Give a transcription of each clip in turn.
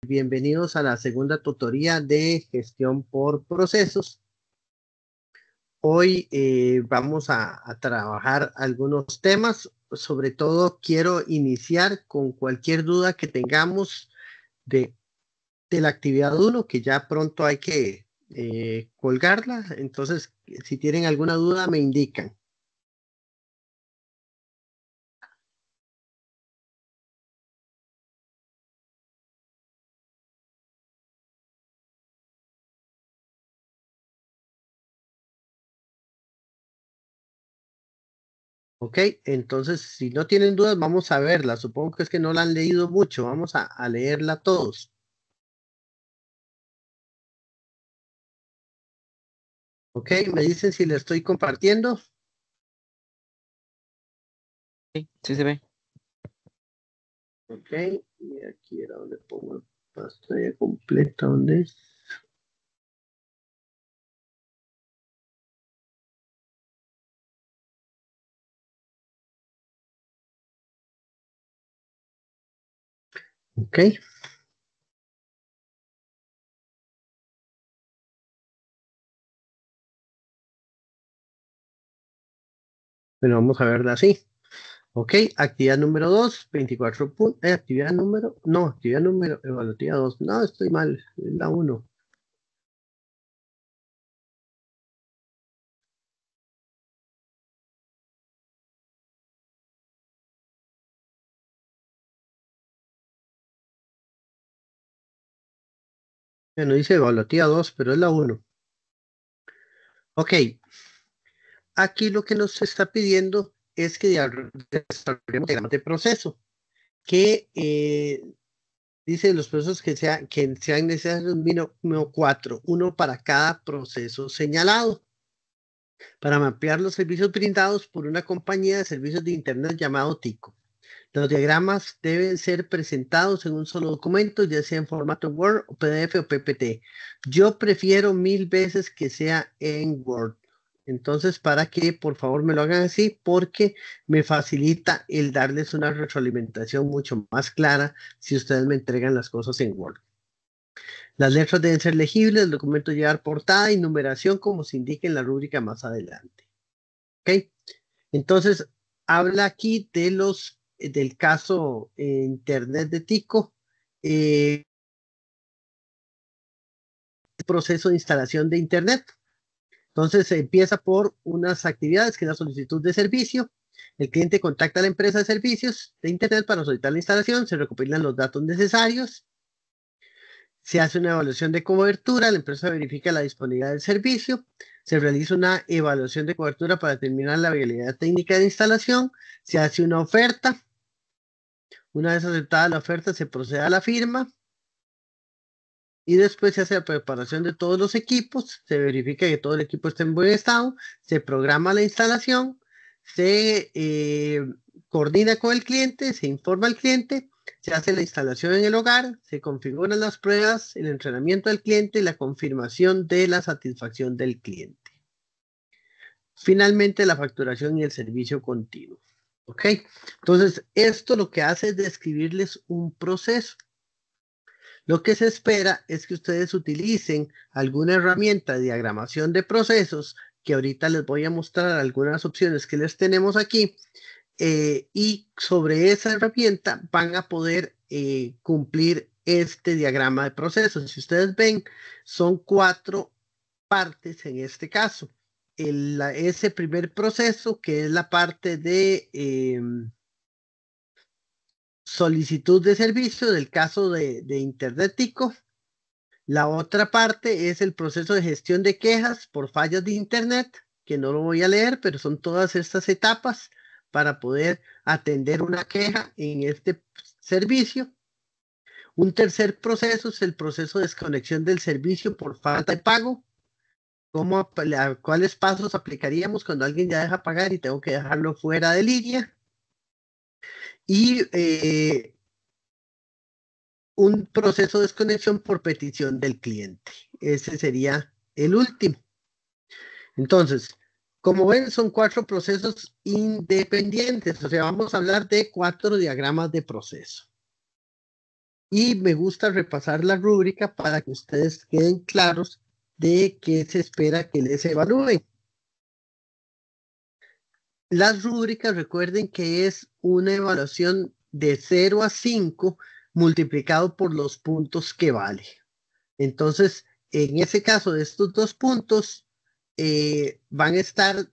Bienvenidos a la segunda tutoría de gestión por procesos. Hoy vamos a trabajar algunos temas. Sobre todo quiero iniciar con cualquier duda que tengamos de, de la actividad 1, que ya pronto hay que colgarla. Entonces, si tienen alguna duda, me indican. Ok, entonces si no tienen dudas, vamos a verla. Supongo que es que no la han leído mucho. Vamos a leerla todos. Ok, me dicen si la estoy compartiendo. Sí, sí se ve. Ok, y aquí era donde pongo la pantalla completa, ¿dónde es? Ok, bueno, vamos a verla así. Ok, actividad número 2, 24 puntos. Actividad número evaluativa 2. No, estoy mal, es la 1. Bueno, dice evaluativa 2, pero es la 1. Ok, aquí lo que nos está pidiendo es que desarrollemos diagramas de proceso, que dice los procesos que sean necesarios mínimo 4, uno para cada proceso señalado, para mapear los servicios brindados por una compañía de servicios de Internet llamado Tico. Los diagramas deben ser presentados en un solo documento, ya sea en formato Word, PDF o PPT. Yo prefiero 1000 veces que sea en Word. Entonces, para que por favor me lo hagan así, porque me facilita el darles una retroalimentación mucho más clara si ustedes me entregan las cosas en Word. Las letras deben ser legibles, el documento llevar portada y numeración como se indica en la rúbrica más adelante. ¿Ok? Entonces, habla aquí de del caso Internet de Tico, el proceso de instalación de Internet. Entonces, se empieza por unas actividades, que es la solicitud de servicio. El cliente contacta a la empresa de servicios de Internet para solicitar la instalación, se recopilan los datos necesarios, se hace una evaluación de cobertura, la empresa verifica la disponibilidad del servicio, se realiza una evaluación de cobertura para determinar la viabilidad técnica de instalación, se hace una oferta. Una vez aceptada la oferta, se procede a la firma y después se hace la preparación de todos los equipos, se verifica que todo el equipo está en buen estado, se programa la instalación, se coordina con el cliente, se informa al cliente, se hace la instalación en el hogar, se configuran las pruebas, el entrenamiento del cliente y la confirmación de la satisfacción del cliente. Finalmente, la facturación y el servicio continuo. ¿Ok? Entonces, esto lo que hace es describirles un proceso. Lo que se espera es que ustedes utilicen alguna herramienta de diagramación de procesos, que ahorita les voy a mostrar algunas opciones que les tenemos aquí, y sobre esa herramienta van a poder cumplir este diagrama de procesos. Si ustedes ven, son 4 partes en este caso. Ese primer proceso, que es la parte de solicitud de servicio del caso de Internet Tico. La otra parte es el proceso de gestión de quejas por fallas de Internet, que no lo voy a leer, pero son todas estas etapas para poder atender una queja en este servicio. Un tercer proceso es el proceso de desconexión del servicio por falta de pago. ¿Cuáles pasos aplicaríamos cuando alguien ya deja pagar y tengo que dejarlo fuera de línea? Y un proceso de desconexión por petición del cliente. Ese sería el último. Entonces, como ven, son 4 procesos independientes. O sea, vamos a hablar de 4 diagramas de proceso. Y me gusta repasar la rúbrica para que ustedes queden claros de qué se espera que les evalúen. Las rúbricas, recuerden que es una evaluación de 0 a 5 multiplicado por los puntos que vale. Entonces, en ese caso de estos 2 puntos, van a estar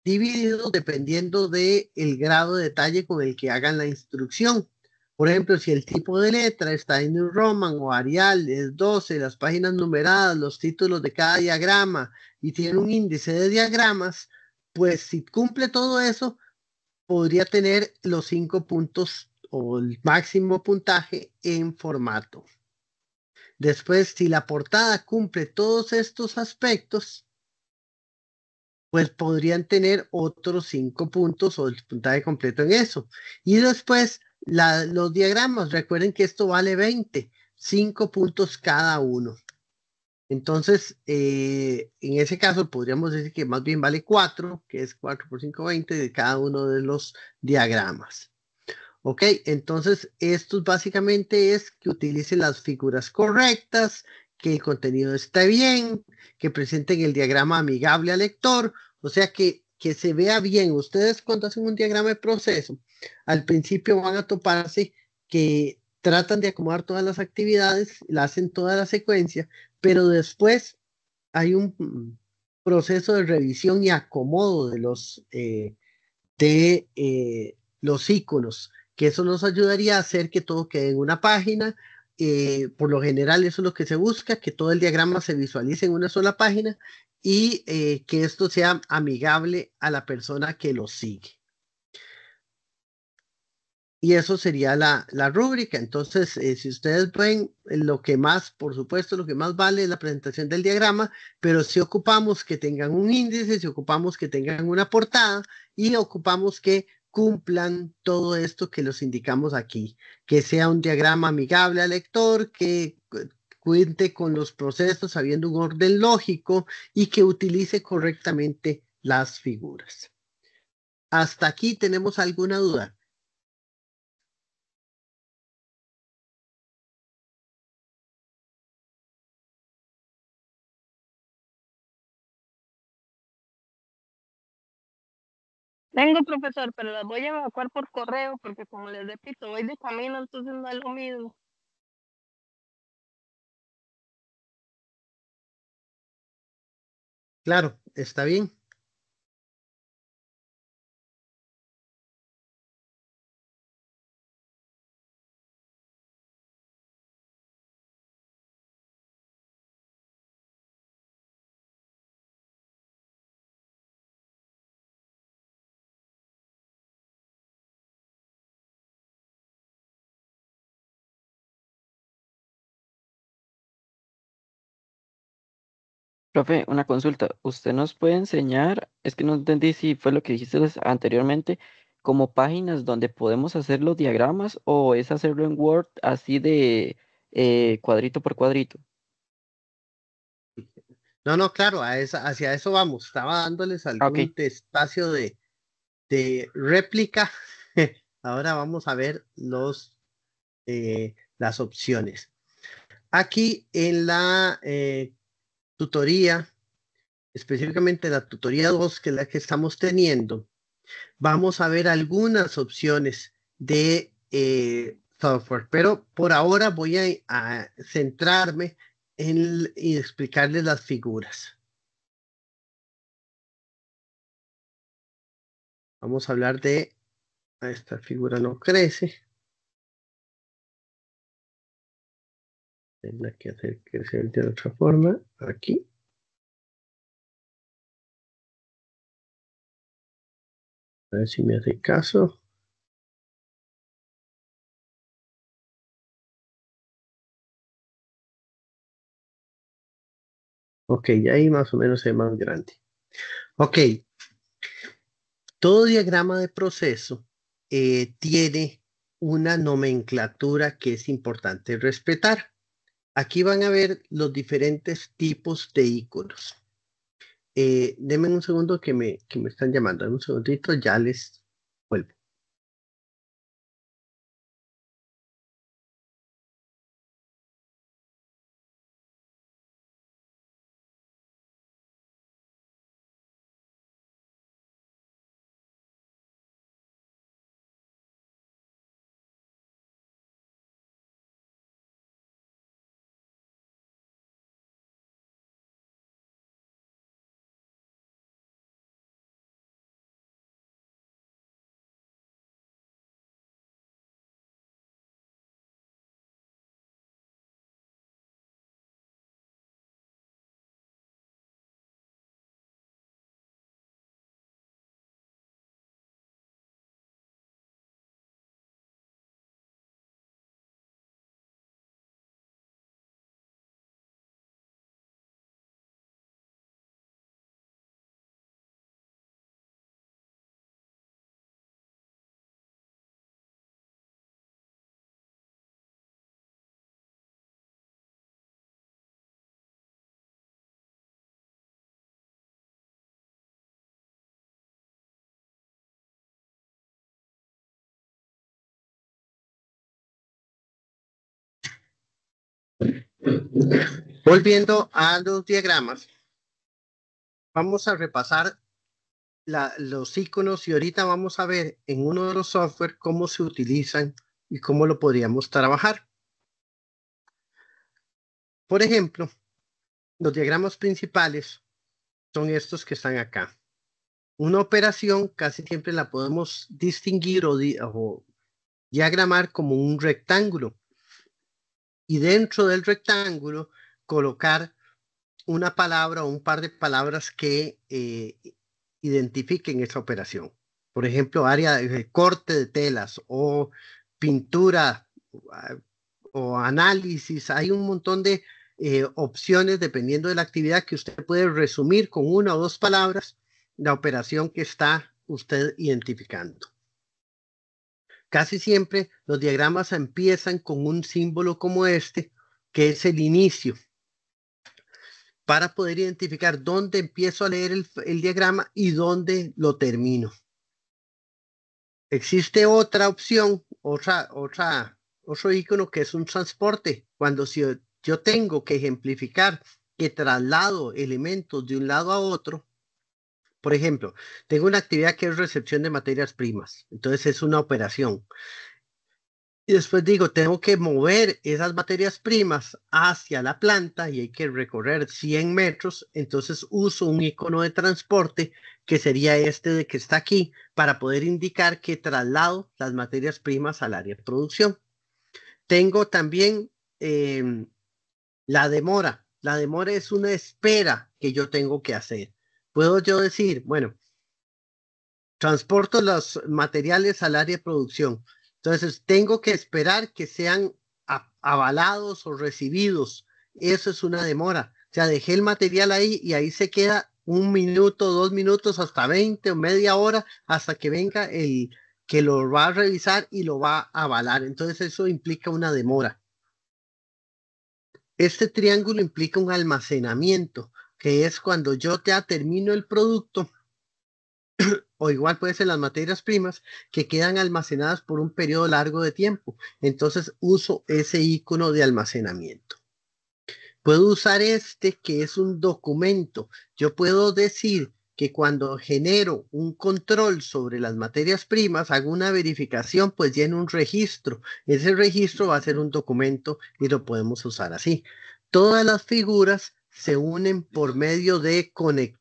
divididos dependiendo del grado de detalle con el que hagan la instrucción. Por ejemplo, si el tipo de letra está en New Roman o Arial, es 12, las páginas numeradas, los títulos de cada diagrama y tiene un índice de diagramas, pues si cumple todo eso, podría tener los 5 puntos o el máximo puntaje en formato. Después, si la portada cumple todos estos aspectos, pues podrían tener otros 5 puntos o el puntaje completo en eso. Y después, los diagramas, recuerden que esto vale 20, 5 puntos cada uno. Entonces, en ese caso, podríamos decir que más bien vale 4, que es 4 por 5, 20 de cada uno de los diagramas. Ok, entonces esto básicamente es que utilicen las figuras correctas, que el contenido esté bien, que presenten el diagrama amigable al lector, o sea que se vea bien. Ustedes cuando hacen un diagrama de proceso, al principio van a toparse que tratan de acomodar todas las actividades, la hacen toda la secuencia, pero después hay un proceso de revisión y acomodo de los iconos, que eso nos ayudaría a hacer que todo quede en una página. Por lo general eso es lo que se busca, que todo el diagrama se visualice en una sola página y que esto sea amigable a la persona que lo sigue. Y eso sería la rúbrica. Entonces, si ustedes ven, lo que más, por supuesto, lo que más vale es la presentación del diagrama, pero si ocupamos que tengan un índice, si ocupamos que tengan una portada y ocupamos que cumplan todo esto que los indicamos aquí, que sea un diagrama amigable al lector, que cuente con los procesos sabiendo un orden lógico y que utilice correctamente las figuras. ¿Hasta aquí tenemos alguna duda? Tengo, profesor, pero las voy a evacuar por correo porque, como les repito, voy de camino, entonces no es lo mismo. Claro, está bien. Profe, una consulta. ¿Usted nos puede enseñar, es que no entendí si fue lo que dijiste anteriormente, como páginas donde podemos hacer los diagramas o es hacerlo en Word así de cuadrito por cuadrito? No, no, claro, hacia eso vamos. Estaba dándoles Ah, ok. algún espacio de réplica. Ahora vamos a ver las opciones. Aquí en la tutoría, específicamente la tutoría 2, que es la que estamos teniendo, vamos a ver algunas opciones de software, pero por ahora voy a centrarme y explicarles las figuras. Vamos a hablar de, esta figura no crece, tendrá que hacer crecer de otra forma, aquí. A ver si me hace caso. Ok, ya ahí más o menos es más grande. Ok, todo diagrama de proceso tiene una nomenclatura que es importante respetar. Aquí van a ver los diferentes tipos de iconos. Denme un segundo que me están llamando. Denme un segundito, ya les vuelvo. Volviendo a los diagramas, vamos a repasar los iconos y ahorita vamos a ver en uno de los software cómo se utilizan y cómo lo podríamos trabajar. Por ejemplo, los diagramas principales son estos que están acá. Una operación casi siempre la podemos distinguir o diagramar como un rectángulo. Y dentro del rectángulo colocar una palabra o un par de palabras que identifiquen esa operación. Por ejemplo, área de corte de telas o pintura o análisis. Hay un montón de opciones dependiendo de la actividad que usted puede resumir con una o dos palabras la operación que está usted identificando. Casi siempre los diagramas empiezan con un símbolo como este, que es el inicio, para poder identificar dónde empiezo a leer el diagrama y dónde lo termino. Existe otra opción, otro icono que es un transporte. Cuando si yo tengo que ejemplificar que traslado elementos de un lado a otro, por ejemplo, tengo una actividad que es recepción de materias primas. Entonces es una operación. Y después digo, tengo que mover esas materias primas hacia la planta y hay que recorrer 100 metros. Entonces uso un icono de transporte que sería este de que está aquí para poder indicar que traslado las materias primas al área de producción. Tengo también la demora. La demora es una espera que yo tengo que hacer. Puedo yo decir, bueno, transporto los materiales al área de producción. Entonces, tengo que esperar que sean avalados o recibidos. Eso es una demora. O sea, dejé el material ahí y ahí se queda 1 minuto, 2 minutos, hasta 20 o media hora hasta que venga el que lo va a revisar y lo va a avalar. Entonces, eso implica una demora. Este triángulo implica un almacenamiento, que es cuando yo ya termino el producto o igual puede ser las materias primas que quedan almacenadas por un periodo largo de tiempo. Entonces uso ese icono de almacenamiento. Puedo usar este que es un documento. Yo puedo decir que cuando genero un control sobre las materias primas, hago una verificación, pues lleno un registro. Ese registro va a ser un documento y lo podemos usar así. Todas las figuras se unen por medio de conectar.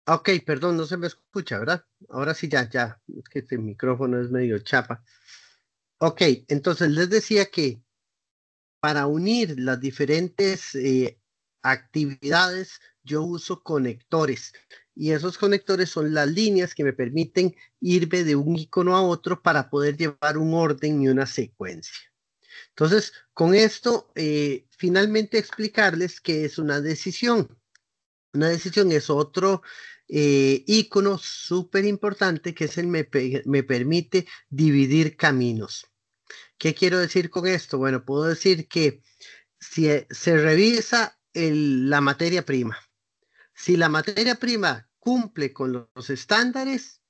Ok, perdón, no se me escucha, ¿verdad? Ahora sí, ya, es que este micrófono es medio chapa. Ok, entonces les decía que para unir las diferentes actividades, yo uso conectores. Y esos conectores son las líneas que me permiten irme de un icono a otro para poder llevar un orden y una secuencia. Entonces, con esto, finalmente explicarles qué es una decisión. Una decisión es otro icono súper importante que es el me permite dividir caminos. ¿Qué quiero decir con esto? Bueno, puedo decir que si se revisa la materia prima, si la materia prima cumple con los estándares,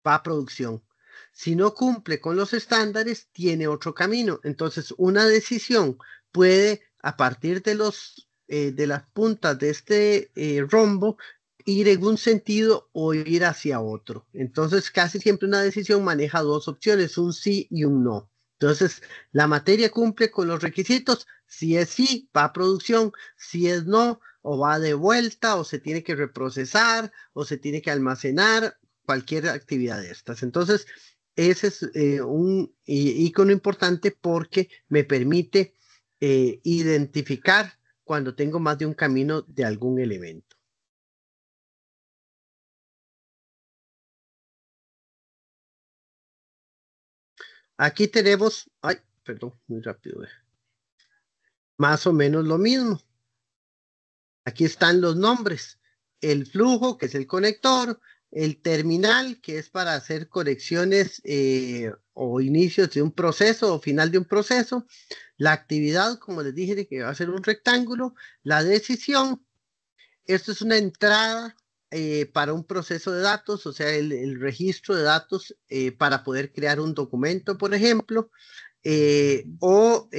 va a producción. Si no cumple con los estándares, tiene otro camino. Entonces, una decisión puede, a partir de las puntas de este rombo, ir en un sentido o ir hacia otro. Entonces, casi siempre una decisión maneja dos opciones, un sí y un no. Entonces, la materia cumple con los requisitos. Si es sí, va a producción. Si es no, o va de vuelta, o se tiene que reprocesar, o se tiene que almacenar, cualquier actividad de estas. Entonces, ese es un icono importante porque me permite identificar cuando tengo más de un camino de algún elemento. Aquí tenemos, ay, perdón, muy rápido. Más o menos lo mismo. Aquí están los nombres. El flujo, que es el conector, el terminal, que es para hacer conexiones o inicios de un proceso o final de un proceso, la actividad, como les dije, que va a ser un rectángulo, la decisión. Esto es una entrada para un proceso de datos, o sea, el registro de datos para poder crear un documento, por ejemplo, o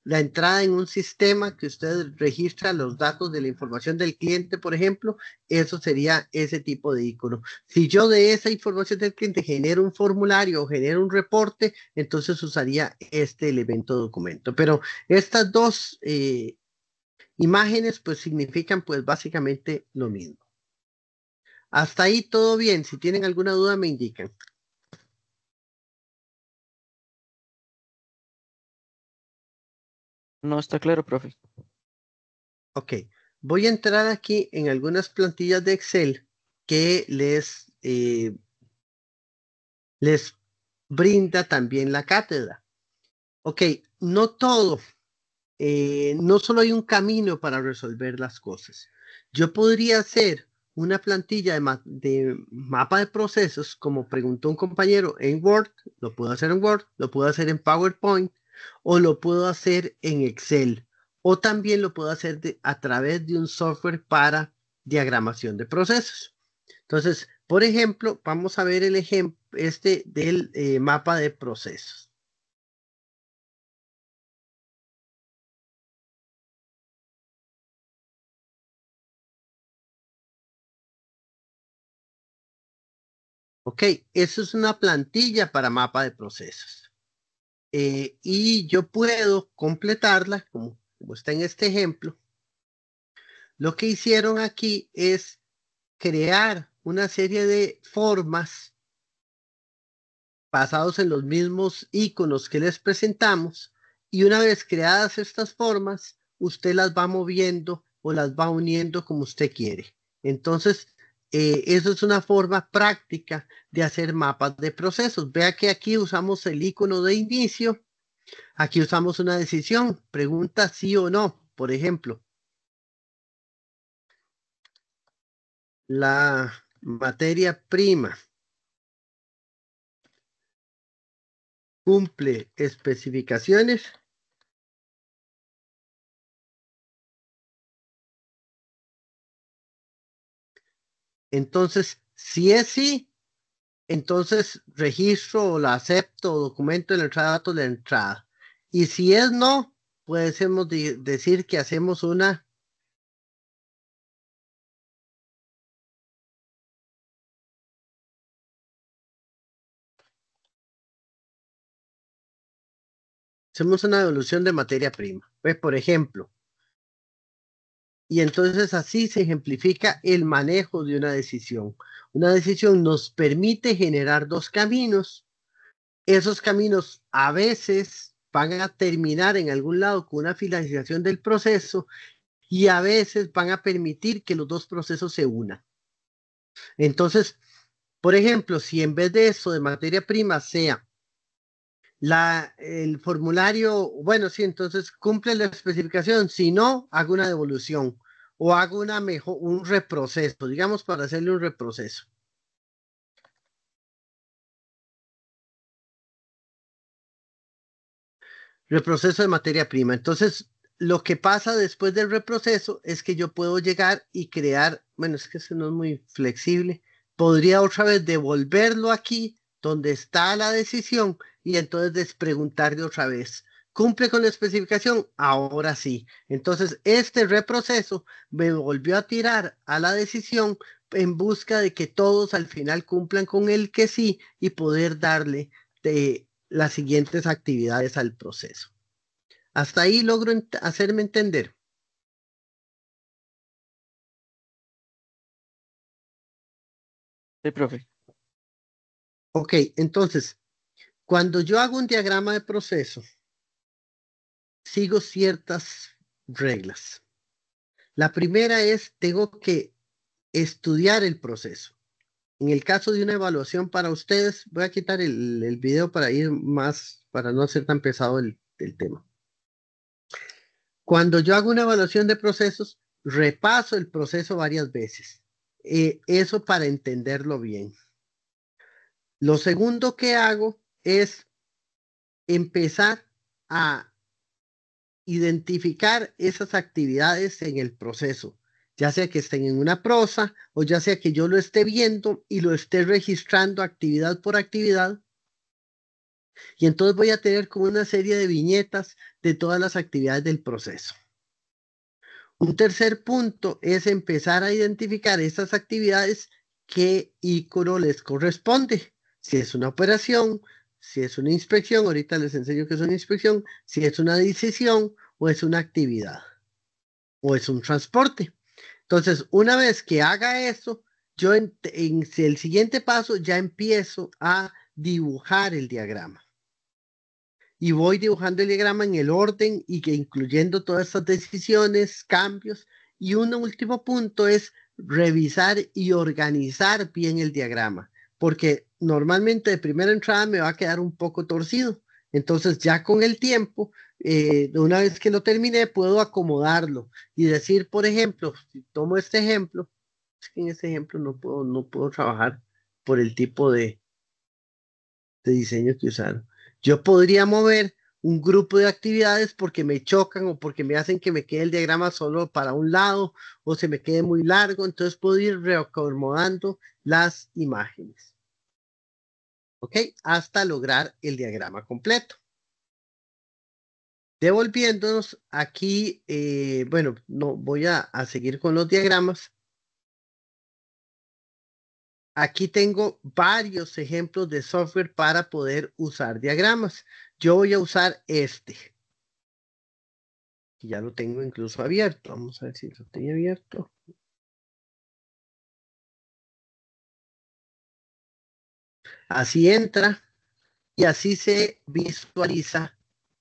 la entrada en un sistema que usted registra los datos de la información del cliente, por ejemplo, eso sería ese tipo de icono. Si yo de esa información del cliente genero un formulario o genero un reporte, entonces usaría este elemento documento. Pero estas dos imágenes pues significan pues básicamente lo mismo. Hasta ahí todo bien. Si tienen alguna duda me indican. No está claro, profe. Ok, voy a entrar aquí en algunas plantillas de Excel que les brinda también la cátedra. Ok, no todo, no solo hay un camino para resolver las cosas. Yo podría hacer una plantilla de mapa de procesos, como preguntó un compañero, en Word, lo puedo hacer en Word, lo puedo hacer en PowerPoint o lo puedo hacer en Excel o también lo puedo hacer a través de un software para diagramación de procesos. Entonces, por ejemplo, vamos a ver el ejemplo del mapa de procesos. Ok, eso es una plantilla para mapa de procesos. Y yo puedo completarla, como está en este ejemplo. Lo que hicieron aquí es crear una serie de formas basados en los mismos iconos que les presentamos. Y una vez creadas estas formas, usted las va moviendo o las va uniendo como usted quiere. Entonces, eso es una forma práctica de hacer mapas de procesos. Vea que aquí usamos el icono de inicio. Aquí usamos una decisión, pregunta sí o no. Por ejemplo, la materia prima cumple especificaciones. Entonces, si es sí, entonces registro o la acepto o documento en la entrada de datos de entrada. Y si es no, podemos decir que hacemos una devolución de materia prima. Pues, por ejemplo, y entonces así se ejemplifica el manejo de una decisión. Una decisión nos permite generar dos caminos. Esos caminos a veces van a terminar en algún lado con una finalización del proceso y a veces van a permitir que los dos procesos se unan. Entonces, por ejemplo, si en vez de eso de materia prima sea el formulario, bueno, sí, entonces cumple la especificación, si no, hago una devolución o hago un reproceso, digamos, para hacerle un reproceso. Reproceso de materia prima. Entonces, lo que pasa después del reproceso es que yo puedo llegar y crear, bueno, es que eso no es muy flexible, podría otra vez devolverlo aquí donde está la decisión y entonces despreguntarle otra vez. ¿Cumple con la especificación? Ahora sí. Entonces, este reproceso me volvió a tirar a la decisión en busca de que todos al final cumplan con el que sí y poder darle las siguientes actividades al proceso. Hasta ahí logro hacerme entender. Sí, profe. Ok, entonces, cuando yo hago un diagrama de proceso, sigo ciertas reglas. La primera es, tengo que estudiar el proceso. En el caso de una evaluación para ustedes, voy a quitar el video para ir más, para no ser tan pesado el tema. Cuando yo hago una evaluación de procesos, repaso el proceso varias veces. Eso para entenderlo bien. Lo segundo que hago es empezar a identificar esas actividades en el proceso, ya sea que estén en una prosa o ya sea que yo lo esté viendo y lo esté registrando actividad por actividad. Y entonces voy a tener como una serie de viñetas de todas las actividades del proceso. Un tercer punto es empezar a identificar esas actividades qué icono les corresponde. Si es una operación, si es una inspección, ahorita les enseño qué es una inspección, si es una decisión o es una actividad o es un transporte. Entonces, una vez que haga eso, yo en el siguiente paso ya empiezo a dibujar el diagrama. Y voy dibujando el diagrama en el orden y que incluyendo todas estas decisiones, cambios. Y un último punto es revisar y organizar bien el diagrama, porque normalmente de primera entrada me va a quedar un poco torcido. Entonces ya con el tiempo, una vez que lo terminé, puedo acomodarlo y decir, por ejemplo, si tomo este ejemplo, es que en este ejemplo no puedo trabajar por el tipo de diseño que usaron. Yo podría mover un grupo de actividades porque me chocan o porque me hacen que me quede el diagrama solo para un lado o se me quede muy largo, entonces puedo ir reacomodando las imágenes. ¿Ok? Hasta lograr el diagrama completo. Devolviéndonos aquí, bueno, no voy a seguir con los diagramas. Aquí tengo varios ejemplos de software para poder usar diagramas. Yo voy a usar este. Ya lo tengo incluso abierto. Vamos a ver si lo tengo abierto. Así entra y así se visualiza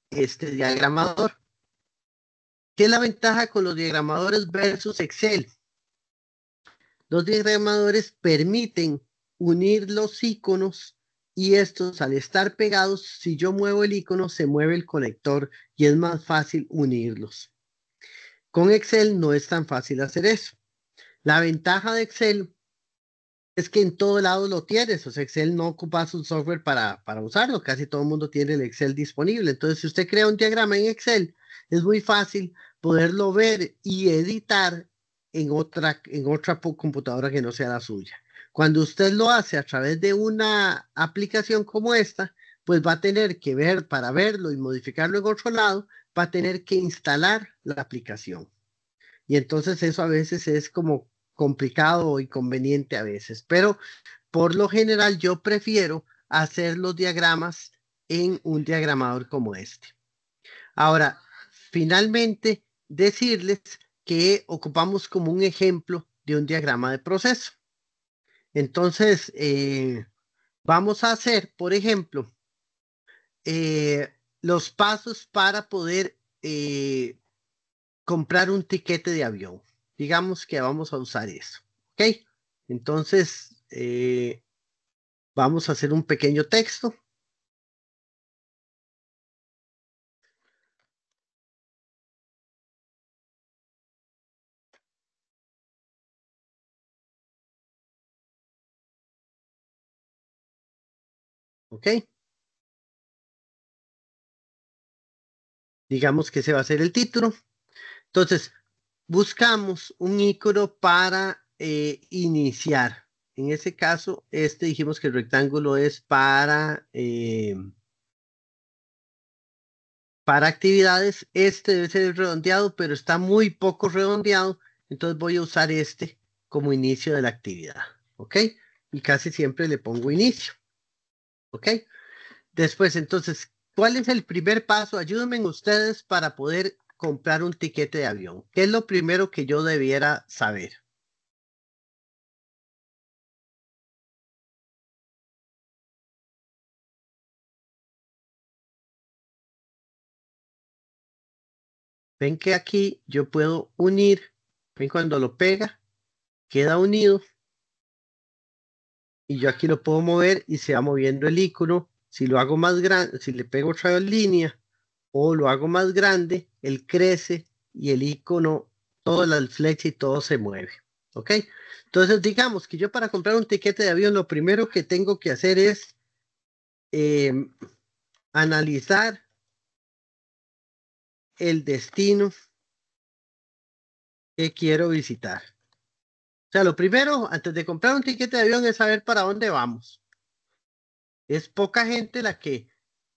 este diagramador. ¿Qué es la ventaja con los diagramadores versus Excel? Los diagramadores permiten unir los iconos y estos al estar pegados, si yo muevo el icono, se mueve el conector y es más fácil unirlos. Con Excel no es tan fácil hacer eso. La ventaja de Excel es que en todo lado lo tienes, o sea, Excel no ocupa un software para usarlo, casi todo el mundo tiene el Excel disponible. Entonces, si usted crea un diagrama en Excel, es muy fácil poderlo ver y editar en otra computadora que no sea la suya. Cuando usted lo hace a través de una aplicación como esta, pues va a tener que ver, para verlo y modificarlo en otro lado, va a tener que instalar la aplicación. Y entonces eso a veces es como complicado o inconveniente a veces, pero por lo general yo prefiero hacer los diagramas en un diagramador como este. Ahora, finalmente, decirles que ocupamos como un ejemplo de un diagrama de proceso. Entonces, vamos a hacer, por ejemplo, los pasos para poder comprar un tiquete de avión. Digamos que vamos a usar eso. ¿Ok? Entonces, vamos a hacer un pequeño texto. ¿Ok? Digamos que ese va a ser el título. Entonces, buscamos un icono para iniciar. En ese caso, dijimos que el rectángulo es para actividades. Este debe ser redondeado, pero está muy poco redondeado. Entonces voy a usar este como inicio de la actividad. ¿Ok? Y casi siempre le pongo inicio. ¿Ok? Después, entonces, ¿cuál es el primer paso? Ayúdenme ustedes para poder comprar un tiquete de avión. ¿Qué es lo primero que yo debiera saber? Ven que aquí yo puedo unir. Ven cuando lo pega, queda unido. Y yo aquí lo puedo mover y se va moviendo el icono. Si lo hago más grande, si le pego otra línea o lo hago más grande, él crece y el icono, toda la flecha y todo se mueve. ¿Ok? Entonces, digamos que yo para comprar un tiquete de avión, lo primero que tengo que hacer es analizar el destino que quiero visitar. O sea, lo primero, antes de comprar un tiquete de avión, es saber para dónde vamos. Es poca gente la que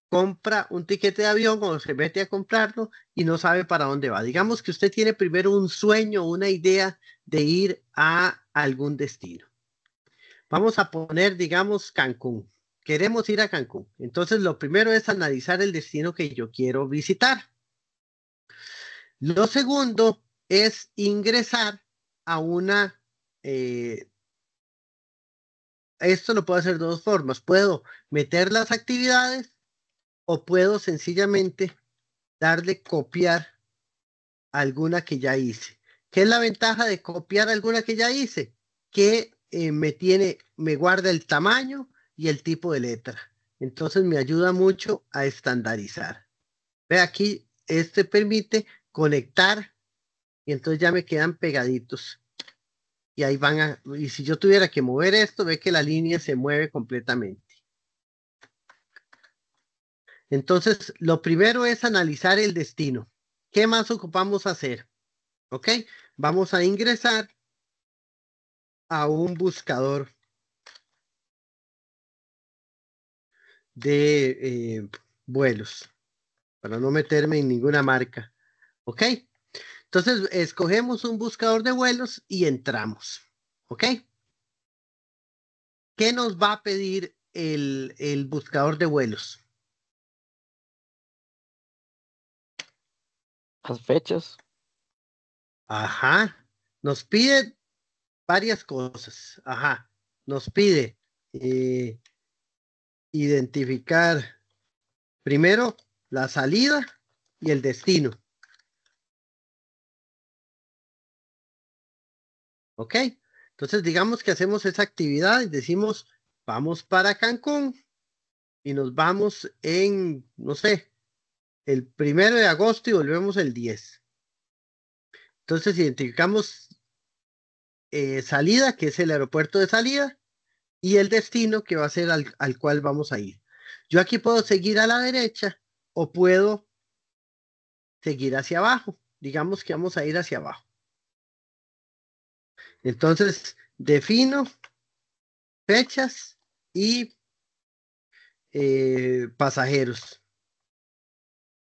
compra un tiquete de avión o se mete a comprarlo y no sabe para dónde va. Digamos que usted tiene primero un sueño, una idea de ir a algún destino. Vamos a poner, digamos, Cancún. Queremos ir a Cancún. Entonces, lo primero es analizar el destino que yo quiero visitar. Lo segundo es ingresar a una... esto lo puedo hacer de dos formas. Puedo meter las actividades o puedo sencillamente darle copiar alguna que ya hice. ¿Qué es la ventaja de copiar alguna que ya hice? Que me guarda el tamaño y el tipo de letra. Entonces me ayuda mucho a estandarizar. Ve aquí, este permite conectar y entonces ya me quedan pegaditos. Y ahí y si yo tuviera que mover esto, ve que la línea se mueve completamente. Entonces, lo primero es analizar el destino. ¿Qué más ocupamos hacer? ¿Ok? Vamos a ingresar a un buscador de vuelos para no meterme en ninguna marca. ¿Ok? Entonces, escogemos un buscador de vuelos y entramos. ¿Ok? ¿Qué nos va a pedir el buscador de vuelos? Las fechas. Ajá. Nos pide varias cosas. Ajá. Nos pide identificar primero la salida y el destino. ¿Ok? Entonces, digamos que hacemos esa actividad y decimos, vamos para Cancún y nos vamos en, no sé, el 1 de agosto y volvemos el 10. Entonces, identificamos salida, que es el aeropuerto de salida, y el destino, que va a ser al cual vamos a ir. Yo aquí puedo seguir a la derecha o puedo seguir hacia abajo. Digamos que vamos a ir hacia abajo. Entonces, defino fechas y pasajeros.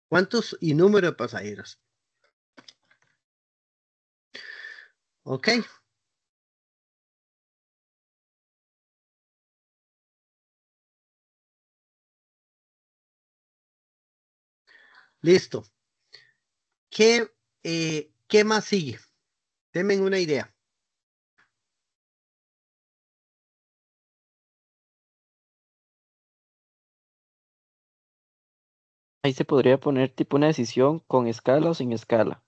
¿Cuántos y número de pasajeros? Ok. Listo. ¿Qué más sigue? Denme una idea. Ahí se podría poner tipo una decisión con escala o sin escala.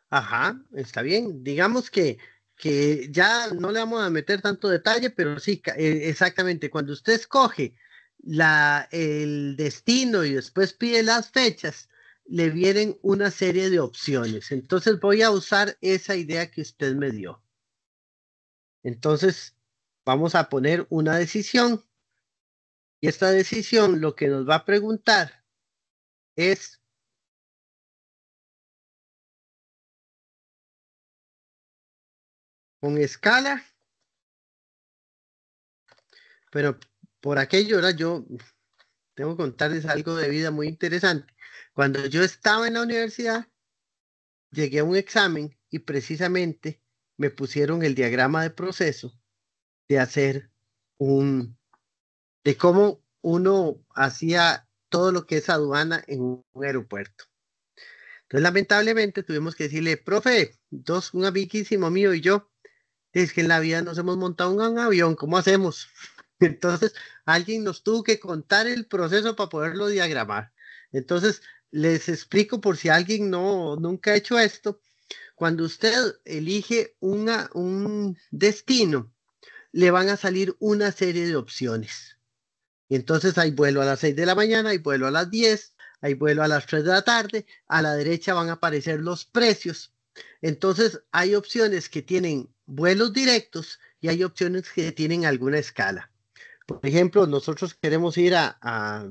Ajá, está bien. Digamos que ya no le vamos a meter tanto detalle, pero sí, exactamente. Cuando usted escoge el destino y después pide las fechas, le vienen una serie de opciones. Entonces voy a usar esa idea que usted me dio. Entonces vamos a poner una decisión y esta decisión lo que nos va a preguntar es con escala, pero por aquello, ahora yo tengo que contarles algo de vida muy interesante. Cuando yo estaba en la universidad, llegué a un examen y precisamente me pusieron el diagrama de proceso de hacer de cómo uno hacía todo lo que es aduana en un aeropuerto. Entonces, lamentablemente, tuvimos que decirle, profe, un amiguísimo mío y yo, es que en la vida nos hemos montado un avión, ¿cómo hacemos? Entonces, alguien nos tuvo que contar el proceso para poderlo diagramar. Entonces, les explico por si alguien nunca ha hecho esto. Cuando usted elige un destino, le van a salir una serie de opciones. Y entonces hay vuelo a las 6 de la mañana, hay vuelo a las 10, hay vuelo a las 3 de la tarde, a la derecha van a aparecer los precios. Entonces hay opciones que tienen vuelos directos y hay opciones que tienen alguna escala. Por ejemplo, nosotros queremos ir a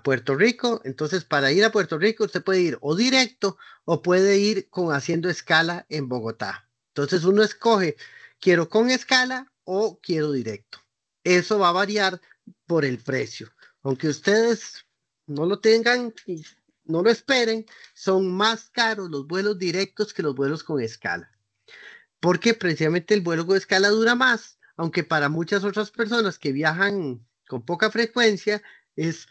Puerto Rico, entonces para ir a Puerto Rico usted puede ir o directo o puede ir haciendo escala en Bogotá. Entonces uno escoge, quiero con escala o quiero directo. Eso va a variar por el precio. Aunque ustedes no lo tengan y no lo esperen, son más caros los vuelos directos que los vuelos con escala. Porque precisamente el vuelo con escala dura más, aunque para muchas otras personas que viajan con poca frecuencia es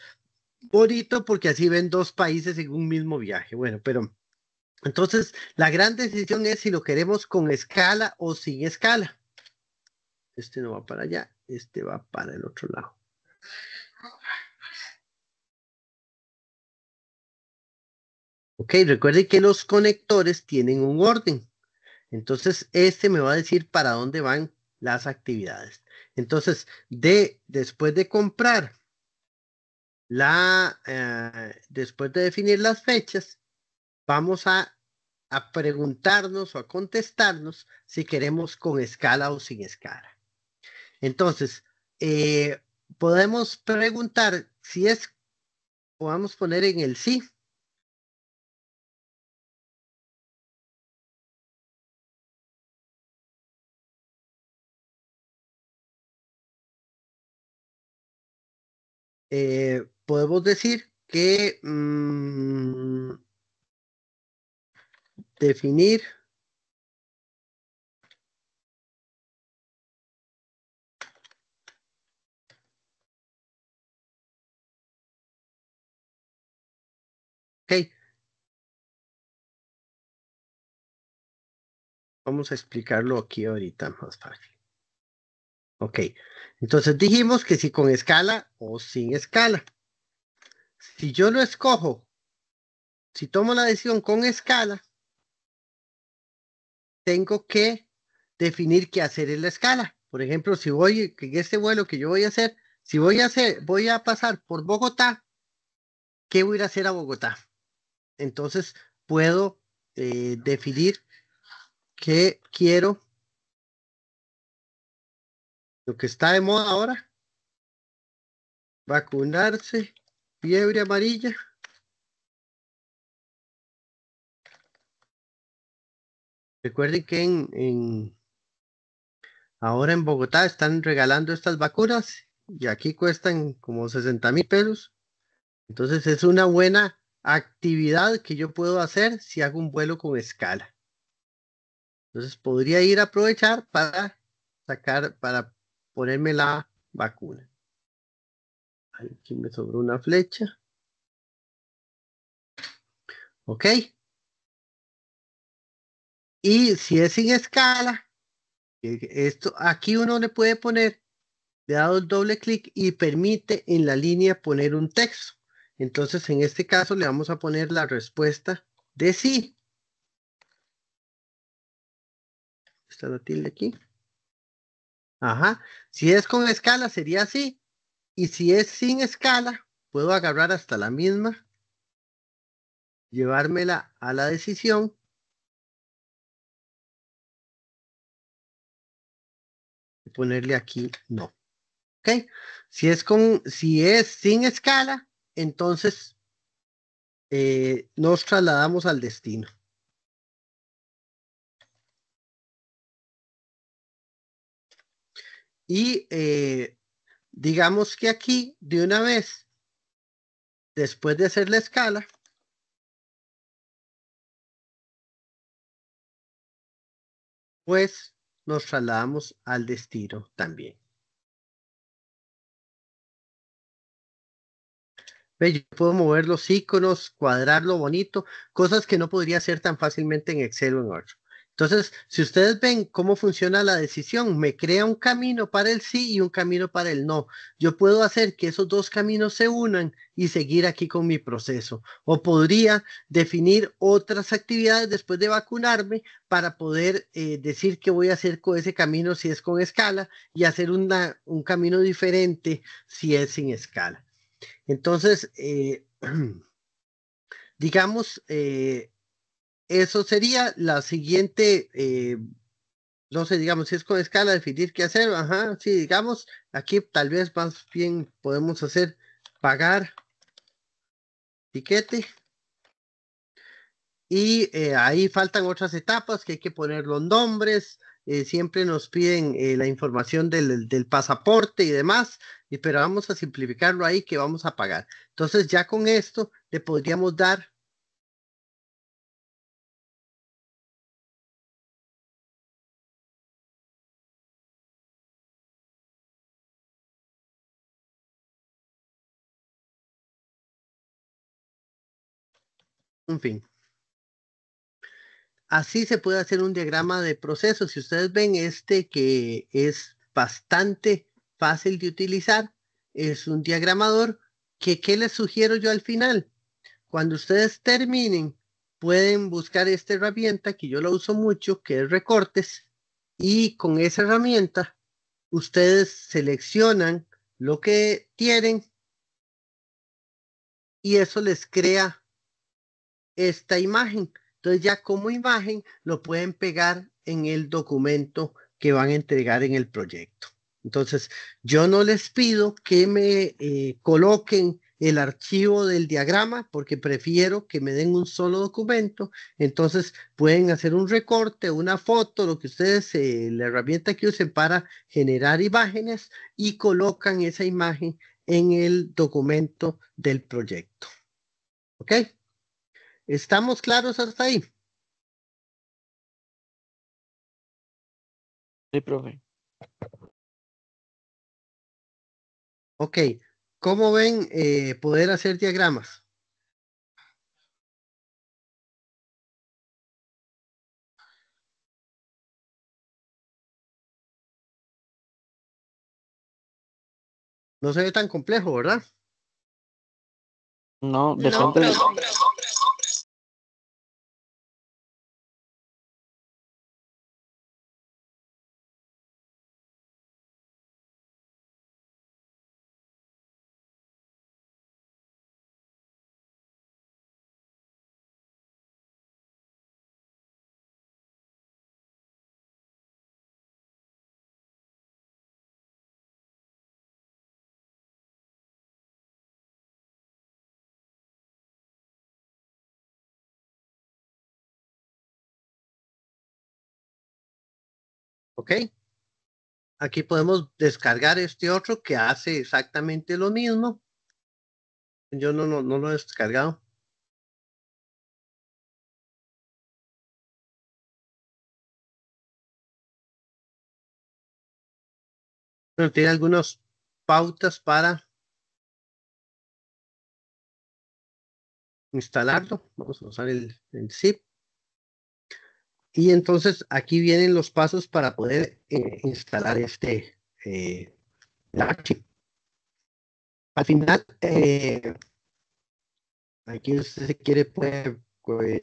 bonito porque así ven dos países en un mismo viaje. Bueno, pero entonces la gran decisión es si lo queremos con escala o sin escala. Este no va para allá, este va para el otro lado. Ok, recuerden que los conectores tienen un orden. Entonces, este me va a decir para dónde van las actividades. Entonces, después de comprar después de definir las fechas, vamos a preguntarnos o a contestarnos si queremos con escala o sin escala. Entonces, podemos preguntar si es, podemos poner en el sí. Podemos decir que definir ok, vamos a explicarlo aquí ahorita más fácil. Ok, entonces dijimos que si con escala o sin escala. Si yo lo escojo, si tomo la decisión con escala, tengo que definir qué hacer en la escala. Por ejemplo, si voy, en este vuelo que yo voy a hacer, si voy a pasar por Bogotá, ¿qué voy a ir a hacer a Bogotá? Entonces puedo definir que quiero lo que está de moda ahora, vacunarse, fiebre amarilla. Recuerden que ahora en Bogotá están regalando estas vacunas y aquí cuestan como 60,000 pesos. Entonces es una buena actividad que yo puedo hacer si hago un vuelo con escala. Entonces podría ir a aprovechar para ponerme la vacuna. Aquí me sobró una flecha. Ok. Y si es sin escala, esto aquí uno le puede poner, le da el doble clic y permite en la línea poner un texto. Entonces en este caso le vamos a poner la respuesta de sí. Está la tilde aquí. Ajá. Si es con escala sería así. Y si es sin escala, puedo agarrar hasta la misma, llevármela a la decisión. Y ponerle aquí no. ¿Ok? Si es sin escala, entonces nos trasladamos al destino. Y digamos que aquí, de una vez, después de hacer la escala, pues nos trasladamos al destino también. ¿Ve? Yo puedo mover los iconos, cuadrarlo bonito, cosas que no podría hacer tan fácilmente en Excel o en Word. Entonces, si ustedes ven cómo funciona la decisión, me crea un camino para el sí y un camino para el no. Yo puedo hacer que esos dos caminos se unan y seguir aquí con mi proceso. O podría definir otras actividades después de vacunarme para poder decir qué voy a hacer con ese camino si es con escala y hacer un camino diferente si es sin escala. Entonces, digamos, eso sería la siguiente, no sé, digamos, si es con escala, definir qué hacer, ajá, sí, digamos, aquí tal vez más bien podemos hacer pagar tiquete. Y ahí faltan otras etapas que hay que poner los nombres, siempre nos piden la información del pasaporte y demás, pero vamos a simplificarlo ahí que vamos a pagar. Entonces ya con esto le podríamos dar un fin. Así se puede hacer un diagrama de proceso. Si ustedes ven este que es bastante fácil de utilizar, es un diagramador que, ¿qué les sugiero yo al final? Cuando ustedes terminen, pueden buscar esta herramienta que yo la uso mucho, que es recortes, y con esa herramienta ustedes seleccionan lo que tienen y eso les crea esta imagen. Entonces ya como imagen lo pueden pegar en el documento que van a entregar en el proyecto. Entonces yo no les pido que me coloquen el archivo del diagrama porque prefiero que me den un solo documento. Entonces pueden hacer un recorte, una foto, lo que ustedes, la herramienta que usen para generar imágenes y colocan esa imagen en el documento del proyecto. ¿Ok? ¿Estamos claros hasta ahí? Sí, profe. Ok. ¿Cómo ven poder hacer diagramas? No se ve tan complejo, ¿verdad? No, No, depende de... profe. Ok. Aquí podemos descargar este otro que hace exactamente lo mismo. Yo no lo he descargado. Pero tiene algunas pautas para instalarlo. Vamos a usar el zip. Y entonces aquí vienen los pasos para poder instalar este archivo. Al final, aquí usted si quiere puede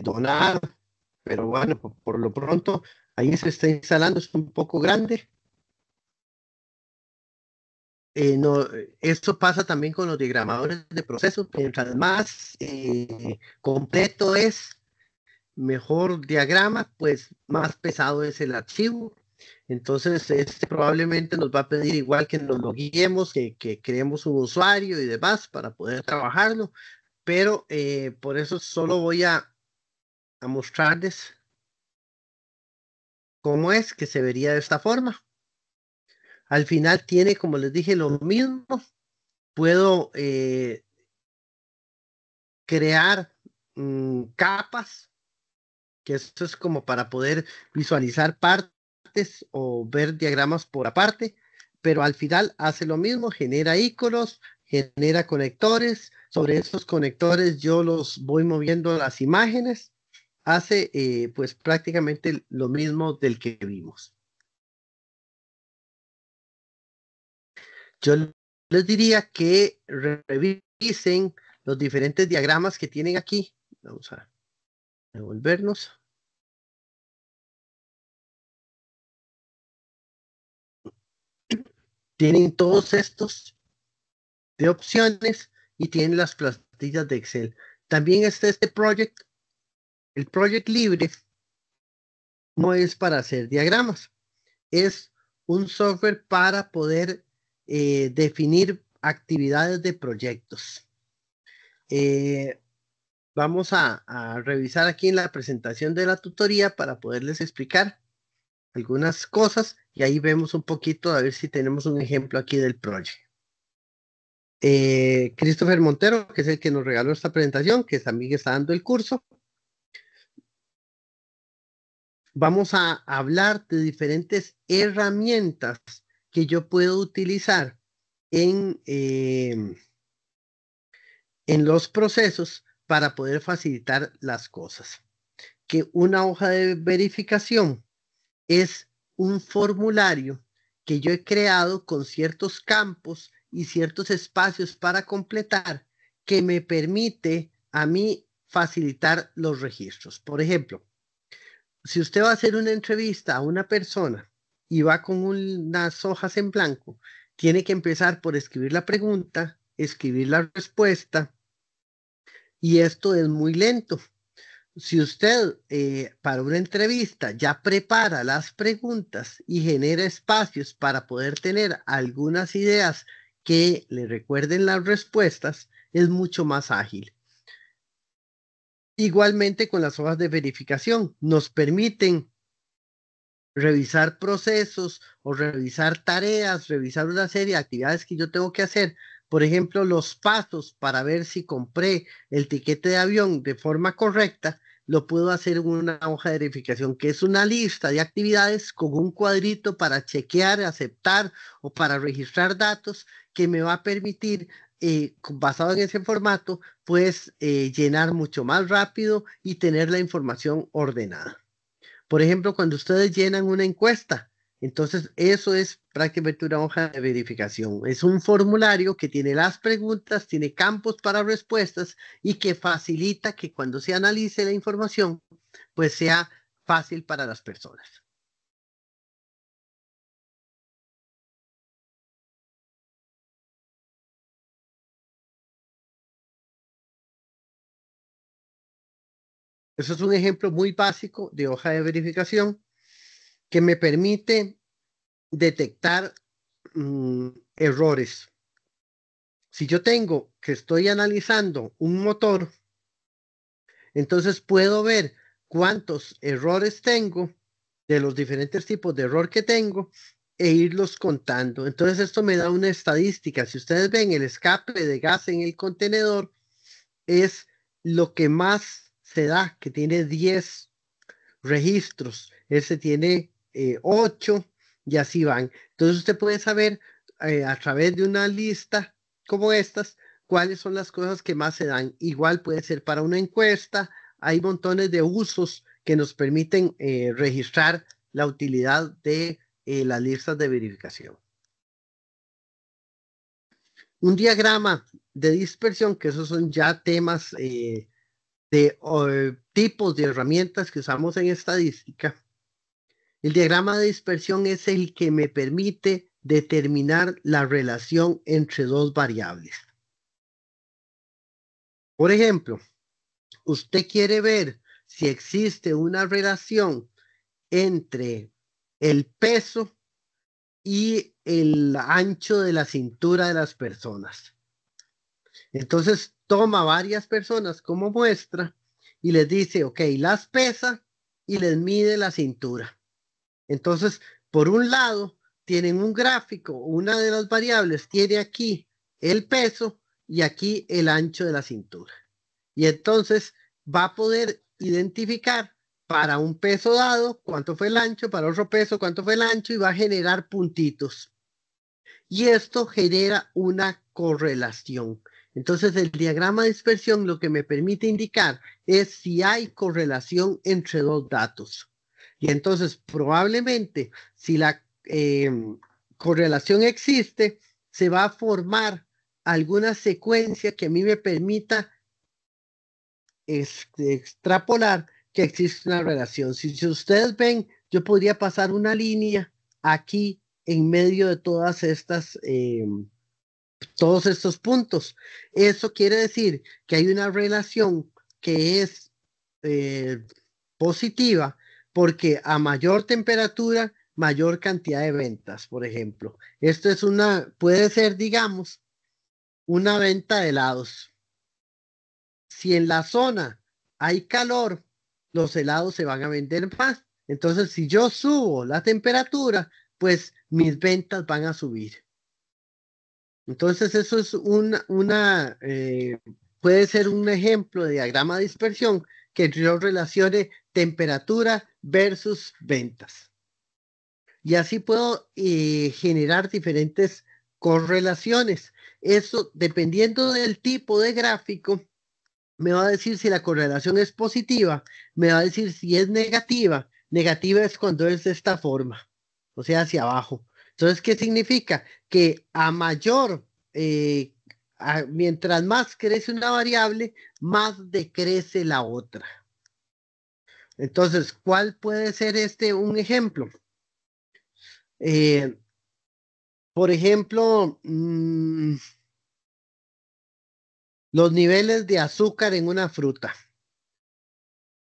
donar, pero bueno, por lo pronto ahí se está instalando, es un poco grande. No, esto pasa también con los diagramadores de proceso. Mientras más completo es, mejor diagrama, pues más pesado es el archivo. Entonces, este probablemente nos va a pedir igual que nos lo guiemos, que creemos un usuario y demás para poder trabajarlo, pero por eso solo voy a mostrarles cómo es que se vería de esta forma. Al final tiene, como les dije, lo mismo. Puedo crear capas, que esto es como para poder visualizar partes o ver diagramas por aparte, pero al final hace lo mismo, genera iconos, genera conectores, sobre esos conectores yo los voy moviendo las imágenes, hace pues prácticamente lo mismo del que vimos. Yo les diría que revisen los diferentes diagramas que tienen aquí. Vamos a devolvernos. Tienen todos estos de opciones y tienen las plantillas de Excel. También está este project. El project libre no es para hacer diagramas, es un software para poder definir actividades de proyectos. Vamos a revisar aquí en la presentación de la tutoría para poderles explicar algunas cosas y ahí vemos un poquito a ver si tenemos un ejemplo aquí del project. Christopher Montero, que es el que nos regaló esta presentación, que también está dando el curso. Vamos a hablar de diferentes herramientas que yo puedo utilizar en los procesos para poder facilitar las cosas. Que una hoja de verificación es un formulario que yo he creado con ciertos campos y ciertos espacios para completar que me permite a mí facilitar los registros. Por ejemplo, si usted va a hacer una entrevista a una persona y va con unas hojas en blanco, tiene que empezar por escribir la pregunta, escribir la respuesta, y esto es muy lento. Si usted para una entrevista ya prepara las preguntas y genera espacios para poder tener algunas ideas que le recuerden las respuestas, es mucho más ágil. Igualmente con las hojas de verificación, nos permiten revisar procesos o revisar tareas, revisar una serie de actividades que yo tengo que hacer. Por ejemplo, los pasos para ver si compré el tiquete de avión de forma correcta, lo puedo hacer en una hoja de verificación, que es una lista de actividades con un cuadrito para chequear, aceptar o para registrar datos que me va a permitir, basado en ese formato, pues llenar mucho más rápido y tener la información ordenada. Por ejemplo, cuando ustedes llenan una encuesta, entonces eso es prácticamente una hoja de verificación. Es un formulario que tiene las preguntas, tiene campos para respuestas y que facilita que cuando se analice la información, pues sea fácil para las personas. Eso es un ejemplo muy básico de hoja de verificación que me permite detectar errores. Si yo tengo que estoy analizando un motor, entonces puedo ver cuántos errores tengo de los diferentes tipos de error que tengo e irlos contando. Entonces esto me da una estadística. Si ustedes ven el escape de gas en el contenedor, es lo que más se da, que tiene 10 registros. Ese tiene 8 y así van. Entonces usted puede saber a través de una lista como estas, cuáles son las cosas que más se dan. Igual puede ser para una encuesta. Hay montones de usos que nos permiten registrar la utilidad de las listas de verificación. Un diagrama de dispersión, que esos son ya temas de tipos de herramientas que usamos en estadística. El diagrama de dispersión es el que me permite determinar la relación entre dos variables. Por ejemplo, usted quiere ver si existe una relación entre el peso y el ancho de la cintura de las personas. Entonces toma varias personas como muestra y les dice, ok, las pesa y les mide la cintura. Entonces, por un lado, tienen un gráfico, una de las variables tiene aquí el peso y aquí el ancho de la cintura. Y entonces va a poder identificar para un peso dado cuánto fue el ancho, para otro peso cuánto fue el ancho y va a generar puntitos. Y esto genera una correlación. Entonces, el diagrama de dispersión lo que me permite indicar es si hay correlación entre dos datos. Y entonces, probablemente, si la correlación existe, se va a formar alguna secuencia que a mí me permita extrapolar que existe una relación. Si ustedes ven, yo podría pasar una línea aquí en medio de todas estas todos estos puntos. Eso quiere decir que hay una relación que es positiva, porque a mayor temperatura, mayor cantidad de ventas, por ejemplo. Esto es puede ser, digamos, una venta de helados. Si en la zona hay calor, los helados se van a vender más. Entonces, si yo subo la temperatura, pues mis ventas van a subir. Entonces, eso es puede ser un ejemplo de diagrama de dispersión que yo relacione temperatura versus ventas. Y así puedo generar diferentes correlaciones. Eso, dependiendo del tipo de gráfico, me va a decir si la correlación es positiva, me va a decir si es negativa. Negativa es cuando es de esta forma, o sea, hacia abajo. Entonces, ¿qué significa? Que mientras más crece una variable, más decrece la otra. Entonces, ¿cuál puede ser un ejemplo? Por ejemplo, los niveles de azúcar en una fruta.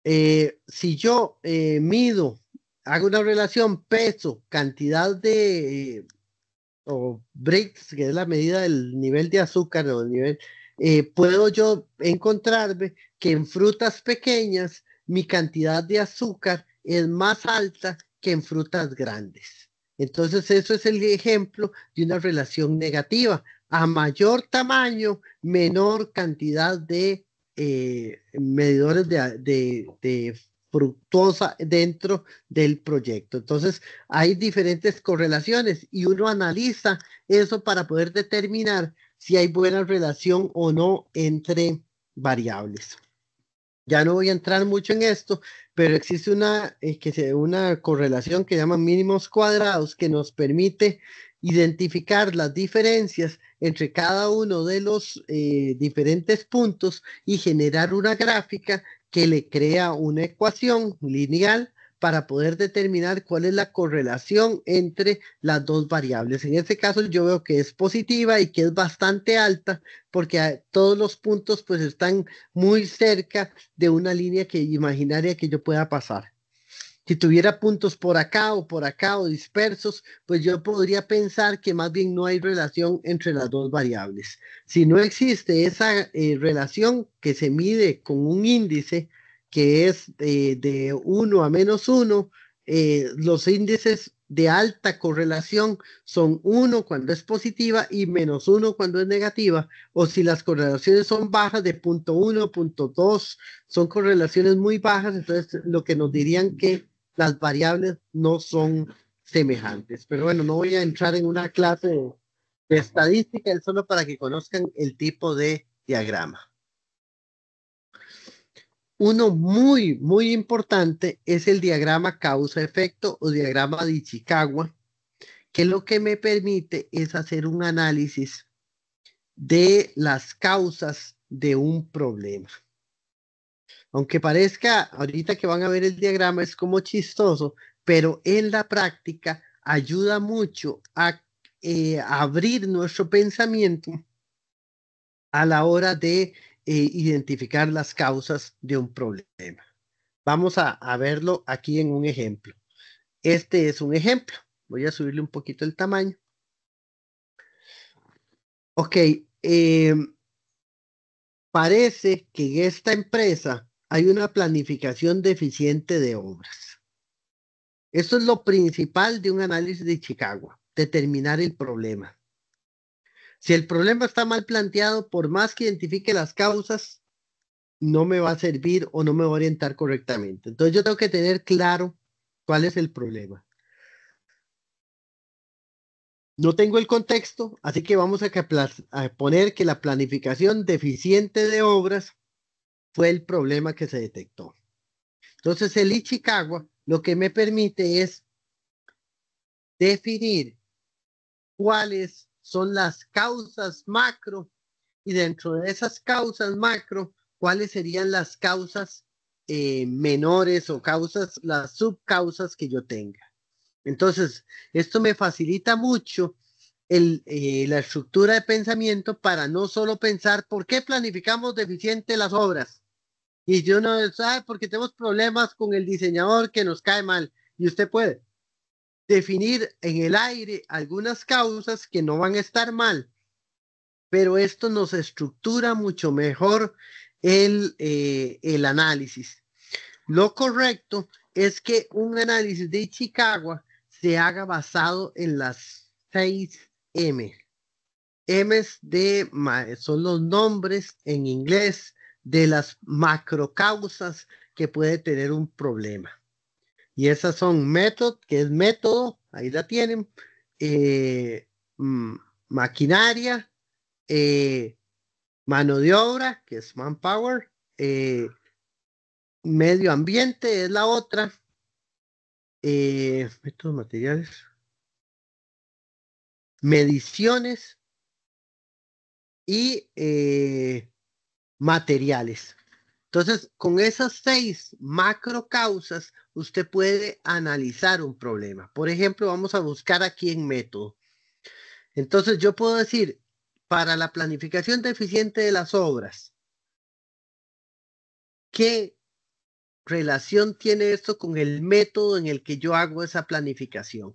Si yo hago una relación peso, cantidad o Brix, que es la medida del nivel de azúcar o el nivel, puedo yo encontrarme que en frutas pequeñas mi cantidad de azúcar es más alta que en frutas grandes. Entonces eso es el ejemplo de una relación negativa. A mayor tamaño, menor cantidad de medidores de fructosa dentro del proyecto. Entonces, hay diferentes correlaciones y uno analiza eso para poder determinar si hay buena relación o no entre variables. Ya no voy a entrar mucho en esto, pero existe una correlación que llaman mínimos cuadrados que nos permite identificar las diferencias entre cada uno de los diferentes puntos y generar una gráfica que le crea una ecuación lineal para poder determinar cuál es la correlación entre las dos variables. En este caso yo veo que es positiva y que es bastante alta porque todos los puntos pues están muy cerca de una línea imaginaria que yo pueda pasar. Si tuviera puntos por acá o dispersos, pues yo podría pensar que más bien no hay relación entre las dos variables. Si no existe esa relación que se mide con un índice que es de 1 a -1, los índices de alta correlación son 1 cuando es positiva y -1 cuando es negativa, o si las correlaciones son bajas de 0.1, 0.2, son correlaciones muy bajas, entonces lo que nos dirían que las variables no son semejantes. Pero bueno, no voy a entrar en una clase de estadística, es solo para que conozcan el tipo de diagrama. Uno muy, muy importante es el diagrama causa-efecto o diagrama de Ichikawa, que lo que me permite es hacer un análisis de las causas de un problema. Aunque parezca, ahorita que van a ver el diagrama, es como chistoso, pero en la práctica ayuda mucho a abrir nuestro pensamiento a la hora de identificar las causas de un problema. Vamos a verlo aquí en un ejemplo. Este es un ejemplo. Voy a subirle un poquito el tamaño. Ok, parece que en esta empresa hay una planificación deficiente de obras. Esto es lo principal de un análisis de Chicago, determinar el problema. Si el problema está mal planteado, por más que identifique las causas, no me va a servir o no me va a orientar correctamente. Entonces yo tengo que tener claro cuál es el problema. No tengo el contexto, así que vamos a poner que la planificación deficiente de obras fue el problema que se detectó. Entonces el Ichikawa lo que me permite es definir cuáles son las causas macro y dentro de esas causas macro, cuáles serían las causas menores o las subcausas que yo tenga. Entonces, esto me facilita mucho la estructura de pensamiento para no solo pensar por qué planificamos deficiente las obras. Y si uno sabe porque tenemos problemas con el diseñador que nos cae mal. Y usted puede definir en el aire algunas causas que no van a estar mal, pero esto nos estructura mucho mejor el análisis. Lo correcto es que un análisis de Ichikawa se haga basado en las 6 M. M's son los nombres en inglés de las macrocausas que puede tener un problema. Y esas son method, que es método, ahí la tienen, eh, maquinaria, mano de obra, que es manpower, medio ambiente es la otra, métodos materiales, mediciones y materiales. Entonces, con esas 6 macro causas, usted puede analizar un problema. Por ejemplo, vamos a buscar aquí en método. Entonces, yo puedo decir, para la planificación deficiente de las obras, ¿qué relación tiene esto con el método en el que yo hago esa planificación?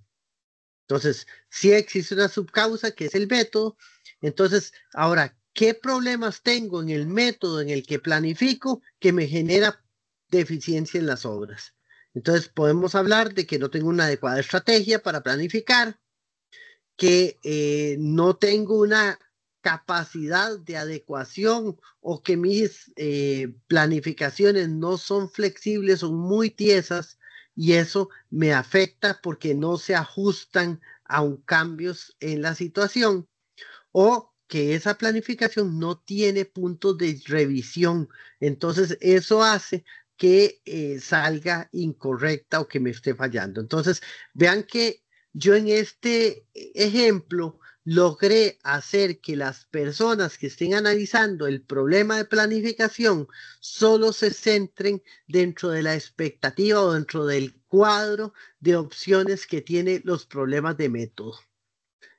Entonces, si existe una subcausa que es el método, entonces, ahora, ¿qué problemas tengo en el método en el que planifico que me genera deficiencia en las obras? Entonces, podemos hablar de que no tengo una adecuada estrategia para planificar, que no tengo una capacidad de adecuación o que mis planificaciones no son flexibles, son muy tiesas y eso me afecta porque no se ajustan a un cambios en la situación o que esa planificación no tiene puntos de revisión. Entonces eso hace que salga incorrecta o que me esté fallando. Entonces vean que yo en este ejemplo logré hacer que las personas que estén analizando el problema de planificación solo se centren dentro de la expectativa o dentro del cuadro de opciones que tiene los problemas de método.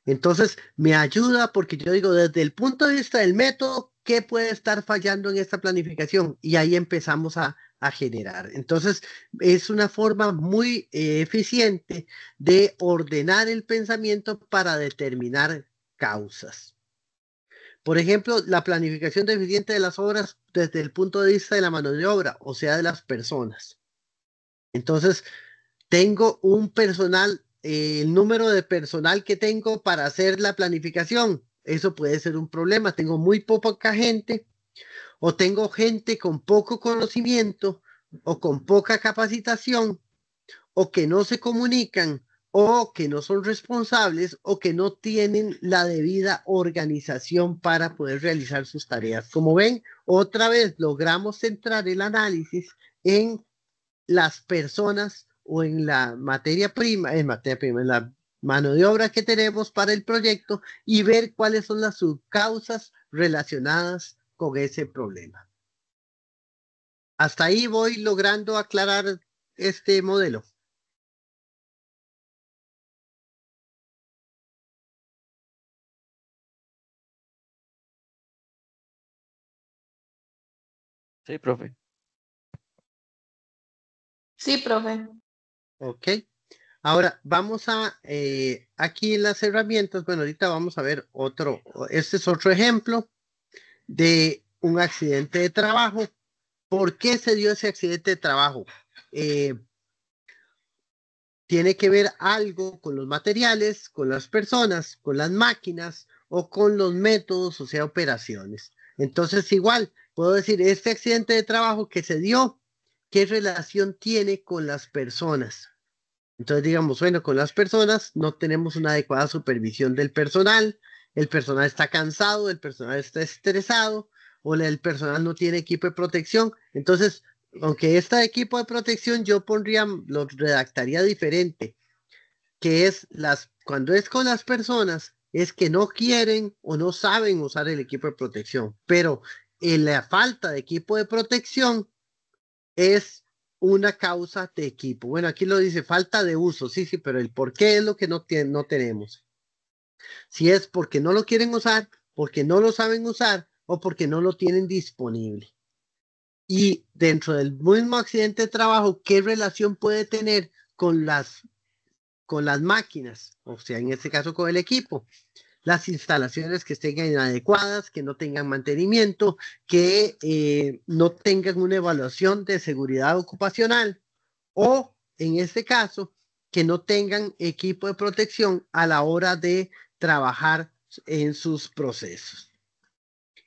Entonces, me ayuda porque yo digo, desde el punto de vista del método, ¿qué puede estar fallando en esta planificación? Y ahí empezamos a generar. Entonces, es una forma muy eficiente de ordenar el pensamiento para determinar causas. Por ejemplo, la planificación deficiente de las obras desde el punto de vista de la mano de obra, o sea, de las personas. Entonces, tengo un personal, el número de personal que tengo para hacer la planificación, eso puede ser un problema. Tengo muy poca gente o tengo gente con poco conocimiento o con poca capacitación o que no se comunican o que no son responsables o que no tienen la debida organización para poder realizar sus tareas. Como ven, otra vez logramos centrar el análisis en las personas o en la materia prima, en la mano de obra que tenemos para el proyecto y ver cuáles son las subcausas relacionadas con ese problema. Hasta ahí voy logrando aclarar este modelo. Sí, profe. Sí, profe. Ok. Ahora vamos a, aquí en las herramientas, bueno, ahorita vamos a ver otro, este es otro ejemplo de un accidente de trabajo. ¿Por qué se dio ese accidente de trabajo? Tiene que ver algo con los materiales, con las personas, con las máquinas o con los métodos, o sea, operaciones. Entonces, igual, puedo decir, este accidente de trabajo que se dio, ¿qué relación tiene con las personas? Entonces, digamos, bueno, con las personas no tenemos una adecuada supervisión del personal, el personal está cansado, el personal está estresado, o el personal no tiene equipo de protección. Entonces, aunque este equipo de protección yo pondría, lo redactaría diferente, que es cuando es con las personas, es que no quieren o no saben usar el equipo de protección, pero en la falta de equipo de protección es una causa de equipo. Bueno, aquí lo dice falta de uso, sí, pero el por qué es lo que no tenemos. Si es porque no lo quieren usar, porque no lo saben usar o porque no lo tienen disponible. Y dentro del mismo accidente de trabajo, ¿qué relación puede tener con las máquinas? O sea, en este caso con el equipo. Las instalaciones que estén inadecuadas, que no tengan mantenimiento, que no tengan una evaluación de seguridad ocupacional o, en este caso, que no tengan equipo de protección a la hora de trabajar en sus procesos.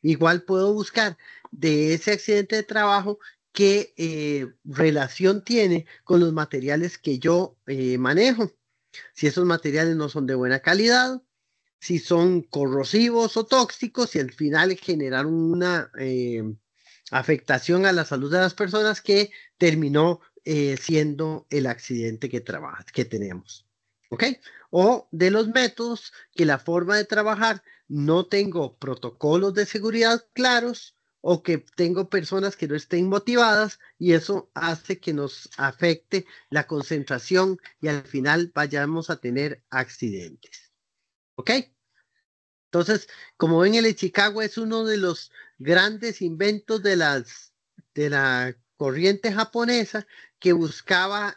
Igual puedo buscar de ese accidente de trabajo qué relación tiene con los materiales que yo manejo. Si esos materiales no son de buena calidad, si son corrosivos o tóxicos, y al final generaron una afectación a la salud de las personas que terminó siendo el accidente que tenemos. ¿Ok? O de los métodos que la forma de trabajar no tengo protocolos de seguridad claros o que tengo personas que no estén motivadas y eso hace que nos afecte la concentración y al final vayamos a tener accidentes. ¿Ok? Entonces, como ven, el Ichikawa es uno de los grandes inventos de la corriente japonesa que buscaba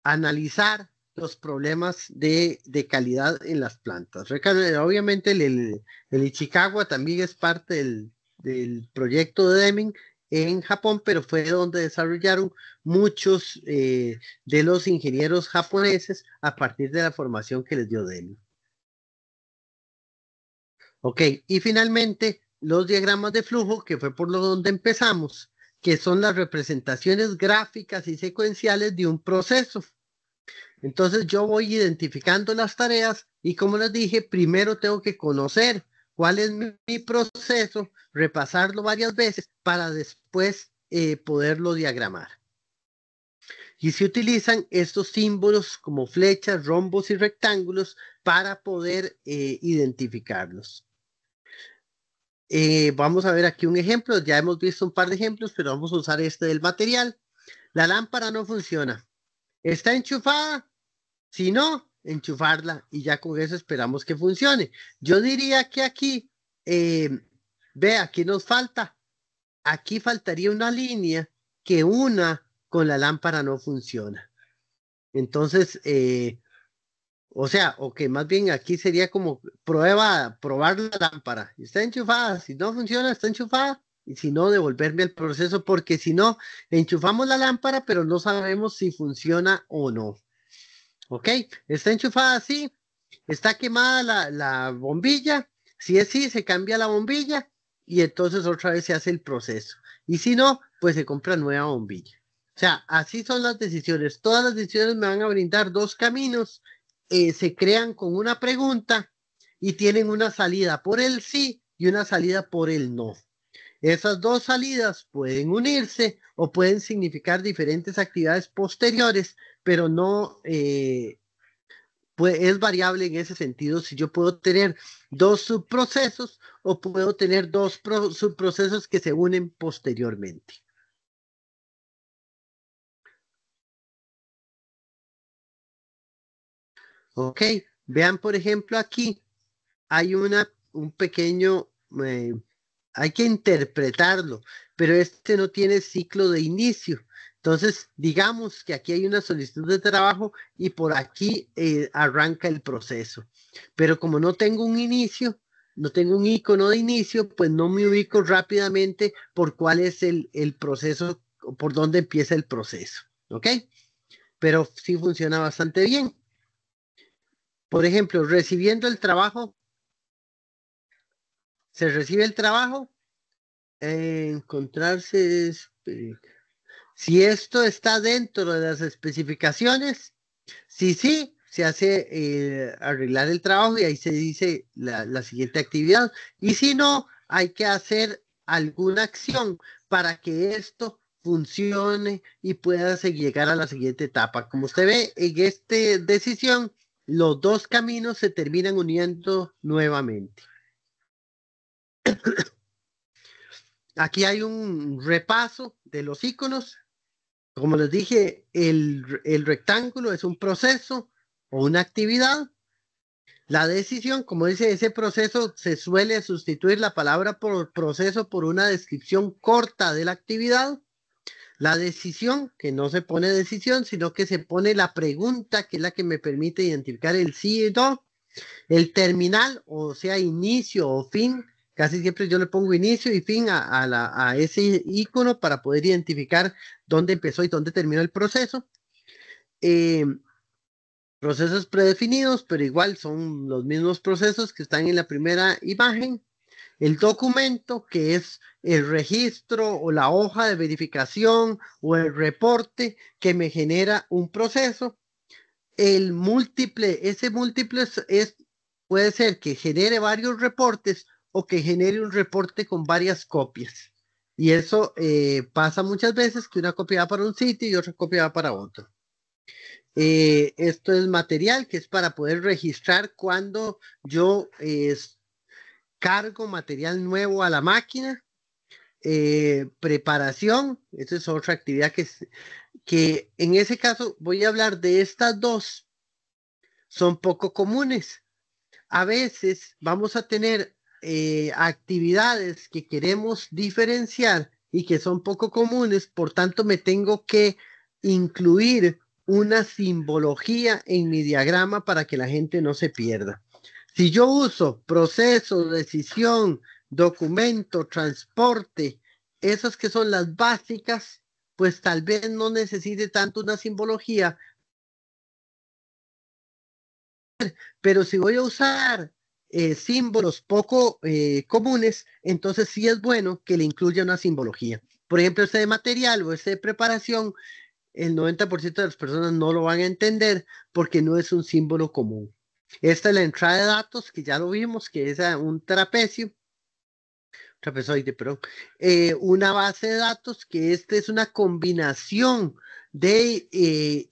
analizar los problemas de calidad en las plantas. Obviamente el Ichikawa también es parte del proyecto de Deming en Japón, pero fue donde desarrollaron muchos de los ingenieros japoneses a partir de la formación que les dio Deming. Ok, y finalmente los diagramas de flujo, que fue por lo donde empezamos, que son las representaciones gráficas y secuenciales de un proceso. Entonces yo voy identificando las tareas y como les dije, primero tengo que conocer cuál es mi proceso, repasarlo varias veces para después poderlo diagramar. Y se utilizan estos símbolos como flechas, rombos y rectángulos para poder identificarlos. Vamos a ver aquí un ejemplo, ya hemos visto un par de ejemplos, pero vamos a usar este del material. La lámpara no funciona. ¿Está enchufada? Si no, enchufarla y ya con eso esperamos que funcione. Yo diría que aquí, ve, aquí nos falta, aquí faltaría una línea que una con la lámpara no funciona. Entonces, o sea, o que más bien aquí sería como probar la lámpara. Está enchufada, si no funciona, está enchufada. Y si no, devolverme el proceso, porque si no, enchufamos la lámpara, pero no sabemos si funciona o no. ¿Ok? Está enchufada así, está quemada la bombilla. Si es así, se cambia la bombilla y entonces otra vez se hace el proceso. Y si no, pues se compra nueva bombilla. O sea, así son las decisiones. Todas las decisiones me van a brindar dos caminos. Se crean con una pregunta y tienen una salida por el sí y una salida por el no. Esas dos salidas pueden unirse o pueden significar diferentes actividades posteriores, pero no es variable en ese sentido si yo puedo tener dos subprocesos o puedo tener dos subprocesos que se unen posteriormente. Ok, vean por ejemplo aquí hay un pequeño, hay que interpretarlo, pero este no tiene ciclo de inicio. Entonces, digamos que aquí hay una solicitud de trabajo y por aquí arranca el proceso. Pero como no tengo un inicio, no tengo un icono de inicio, pues no me ubico rápidamente por cuál es el proceso, por dónde empieza el proceso. ¿Ok? Pero sí funciona bastante bien. Por ejemplo, recibiendo el trabajo, se recibe el trabajo, encontrarse, si esto está dentro de las especificaciones, sí, se hace arreglar el trabajo y ahí se dice la siguiente actividad. Y si no, hay que hacer alguna acción para que esto funcione y pueda llegar a la siguiente etapa. Como usted ve, en esta decisión, los dos caminos se terminan uniendo nuevamente. Aquí hay un repaso de los iconos. Como les dije, el rectángulo es un proceso, o una actividad. La decisión, como dice, ese proceso se suele sustituir la palabra por proceso por una descripción corta de la actividad. La decisión, que no se pone decisión, sino que se pone la pregunta, que es la que me permite identificar el sí y no. El terminal, o sea, inicio o fin, casi siempre yo le pongo inicio y fin a ese icono para poder identificar dónde empezó y dónde terminó el proceso. Eh, Procesos predefinidos, pero igual son los mismos procesos que están en la primera imagen. El documento, que es el registro o la hoja de verificación o el reporte que me genera un proceso. El múltiple, ese múltiple puede ser que genere varios reportes o que genere un reporte con varias copias. Y eso pasa muchas veces, que una copia va para un sitio y otra copia va para otro. Esto es material que es para poder registrar cuando yo cargo material nuevo a la máquina. Preparación, esa es otra actividad que en ese caso voy a hablar de estas dos. Son poco comunes. A veces vamos a tener actividades que queremos diferenciar y que son poco comunes, por tanto me tengo que incluir una simbología en mi diagrama para que la gente no se pierda. Si yo uso proceso, decisión, documento, transporte, esas que son las básicas, pues tal vez no necesite tanto una simbología, pero si voy a usar símbolos poco comunes, entonces sí es bueno que le incluya una simbología. Por ejemplo, este de material o este de preparación, el 90% de las personas no lo van a entender porque no es un símbolo común. Esta es la entrada de datos, que ya lo vimos, que es un trapezoide, perdón, una base de datos, que esta es una combinación de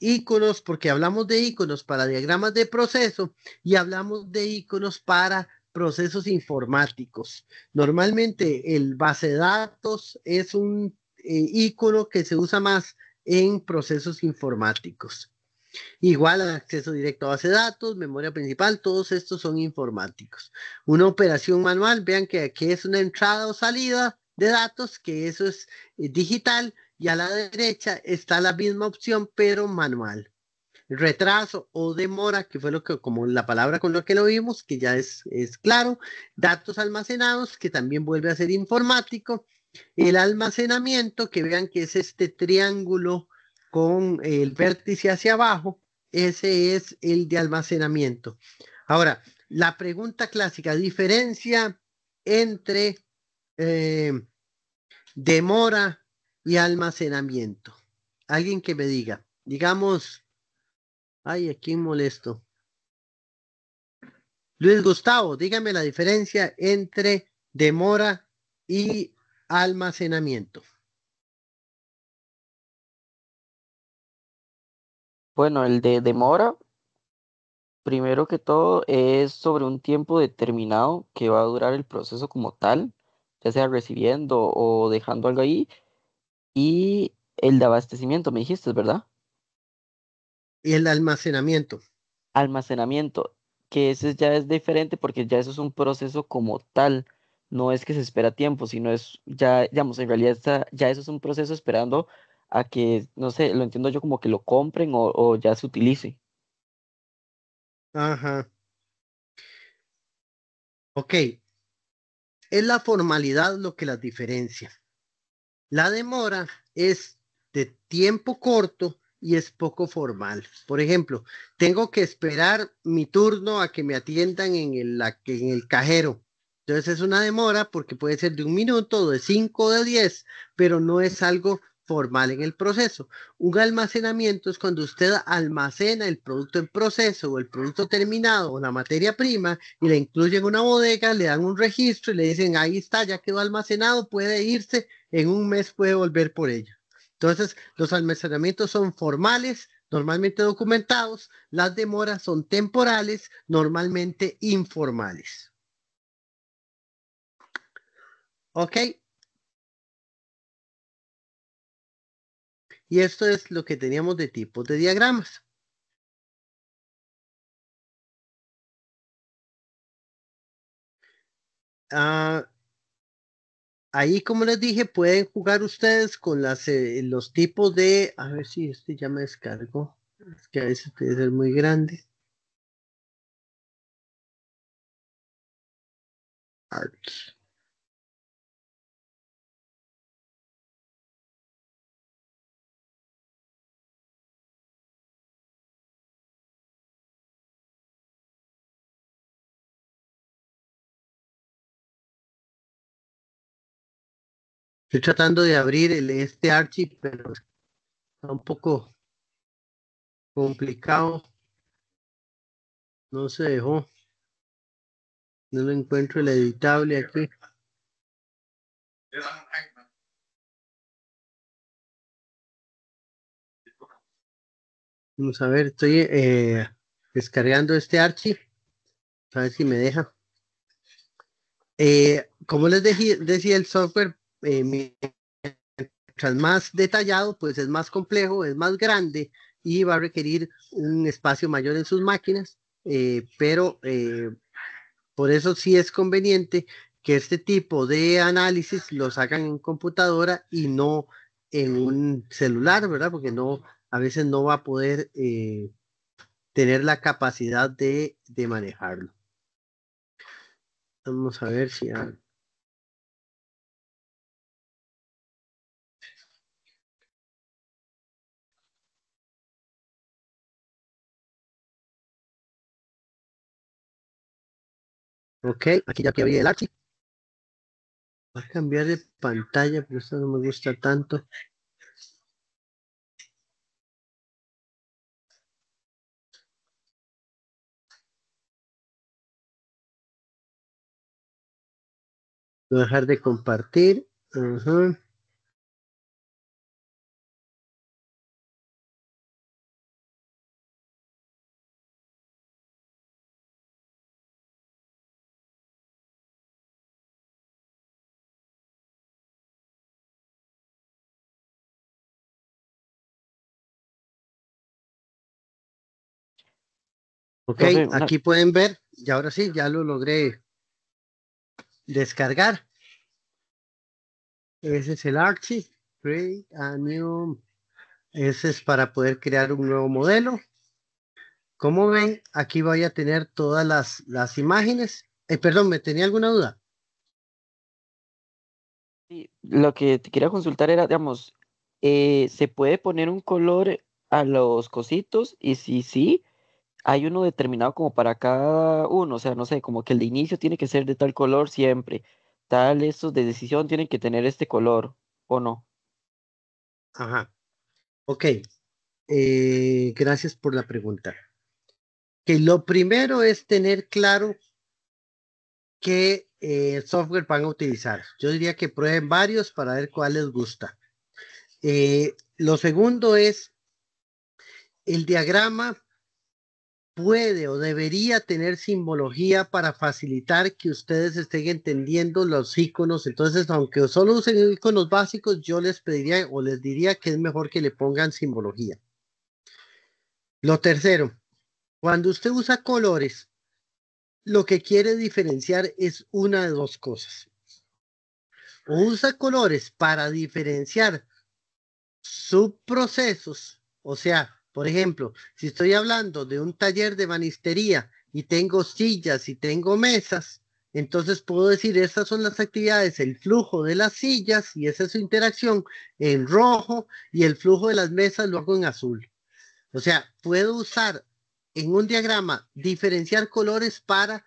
iconos, porque hablamos de iconos para diagramas de proceso y hablamos de iconos para procesos informáticos. Normalmente el base de datos es un icono que se usa más en procesos informáticos. Igual acceso directo a base de datos, memoria principal, todos estos son informáticos. Una operación manual, vean que aquí es una entrada o salida de datos, que eso es digital, y a la derecha está la misma opción, pero manual. Retraso o demora, que fue lo que, como la palabra con lo que lo vimos, que ya es claro. Datos almacenados, que también vuelve a ser informático. El almacenamiento, que vean que es este triángulo con el vértice hacia abajo, ese es el de almacenamiento. Ahora, la pregunta clásica, diferencia entre eh, demora y almacenamiento. Alguien que me diga, digamos, ay, aquí molesto. Luis Gustavo, dígame la diferencia entre demora y almacenamiento. Bueno, el de demora, primero que todo, es sobre un tiempo determinado que va a durar el proceso como tal, ya sea recibiendo o dejando algo ahí. Y el de abastecimiento, me dijiste, ¿verdad? Y el almacenamiento. Almacenamiento, que ese ya es diferente porque ya eso es un proceso como tal. No es que se espera tiempo, sino es ya, digamos, en realidad ya eso es un proceso esperando a que, no sé, lo entiendo yo como que lo compren o ya se utilice. Ajá. Ok. Es la formalidad lo que las diferencia. La demora es de tiempo corto y es poco formal. Por ejemplo, tengo que esperar mi turno a que me atiendan en el cajero. Entonces es una demora porque puede ser de 1 minuto, de 5, de 10, pero no es algo formal en el proceso. Un almacenamiento es cuando usted almacena el producto en proceso o el producto terminado o la materia prima y le incluyen una bodega, le dan un registro y le dicen, ahí está, ya quedó almacenado, puede irse, en un mes puede volver por ello. Entonces, los almacenamientos son formales, normalmente documentados, las demoras son temporales, normalmente informales. ¿Ok? Y esto es lo que teníamos de tipos de diagramas. Ah, ahí, como les dije, pueden jugar ustedes con los tipos de, a ver si este ya me descargó, es que a veces puede ser muy grande. Arch. Estoy tratando de abrir este Archie, pero está un poco complicado. No se dejó. No lo encuentro el editable aquí. Vamos a ver, estoy descargando este Archie. A ver si me deja. Como les decía, el software, mientras más detallado, pues es más complejo, es más grande y va a requerir un espacio mayor en sus máquinas, pero por eso sí es conveniente que este tipo de análisis los hagan en computadora y no en un celular, ¿verdad? Porque no, a veces no va a poder tener la capacidad de manejarlo. Vamos a ver si... Ok, aquí ya que abrí el archivo. Voy a cambiar de pantalla, pero esto no me gusta tanto. Voy a dejar de compartir. Ajá. Ok, Profe, aquí pueden ver, y ahora sí, ya lo logré descargar. Ese es el Archie. Create a new. Ese es para poder crear un nuevo modelo. Como ven, aquí voy a tener todas las imágenes. Perdón, ¿me tenía alguna duda? sí, lo que te quería consultar era, digamos, ¿se puede poner un color a los cositos? Y si sí, hay uno determinado como para cada uno, o sea, no sé, como que el de inicio tiene que ser de tal color siempre, tal, estos de decisión tienen que tener este color, ¿o no? Ajá. Ok, gracias por la pregunta. Que lo primero es tener claro qué software van a utilizar. Yo diría que prueben varios para ver cuál les gusta. Lo segundo es el diagrama puede o debería tener simbología para facilitar que ustedes estén entendiendo los iconos. Entonces, aunque solo usen iconos básicos, yo les pediría o les diría que es mejor que le pongan simbología. Lo tercero, cuando usted usa colores, lo que quiere diferenciar es una de dos cosas. O usa colores para diferenciar subprocesos, o sea, por ejemplo, si estoy hablando de un taller de banistería y tengo sillas y tengo mesas, entonces puedo decir, estas son las actividades, el flujo de las sillas y esa es su interacción en rojo y el flujo de las mesas lo hago en azul. O sea, puedo usar en un diagrama diferenciar colores para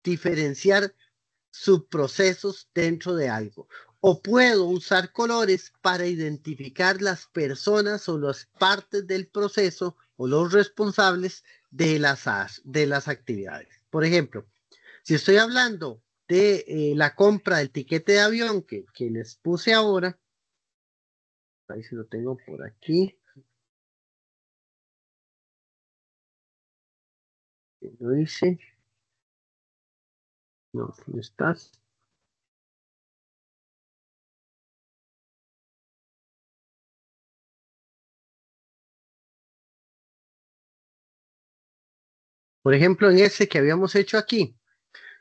diferenciar subprocesos dentro de algo. O puedo usar colores para identificar las personas o las partes del proceso o los responsables de las actividades. Por ejemplo, si estoy hablando de la compra del tiquete de avión que les puse ahora, ahí si lo tengo por aquí, lo hice, no, ¿dónde estás? Por ejemplo, en ese que habíamos hecho aquí,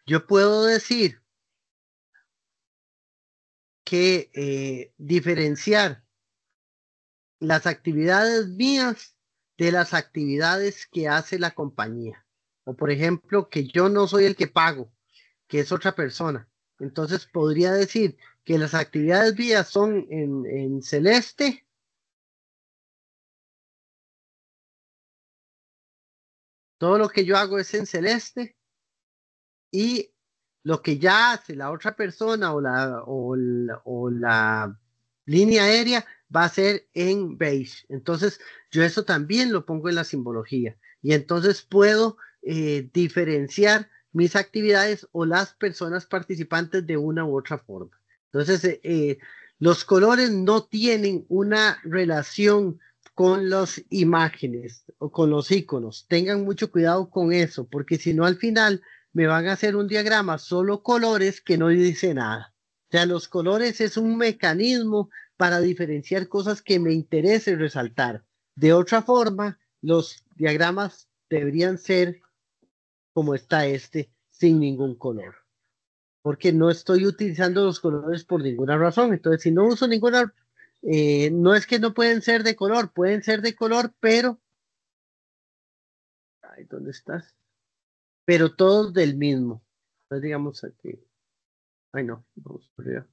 yo puedo decir que diferenciar las actividades mías de las actividades que hace la compañía. O por ejemplo, que yo no soy el que pago, que es otra persona. Entonces podría decir que las actividades mías son en celeste. Todo lo que yo hago es en celeste y lo que ya hace la otra persona o la línea aérea va a ser en beige. Entonces, yo eso también lo pongo en la simbología y entonces puedo diferenciar mis actividades o las personas participantes de una u otra forma. Entonces, los colores no tienen una relación con las imágenes o con los iconos. Tengan mucho cuidado con eso, porque si no al final me van a hacer un diagrama solo colores que no dice nada. O sea, los colores es un mecanismo para diferenciar cosas que me interese resaltar. De otra forma, los diagramas deberían ser como está este, sin ningún color. Porque no estoy utilizando los colores por ninguna razón. Entonces, si no uso ninguna, no es que no pueden ser de color, pueden ser de color, pero... Ay, ¿dónde estás? Pero todos del mismo. Entonces, digamos aquí. Ay, no, vamos por arriba.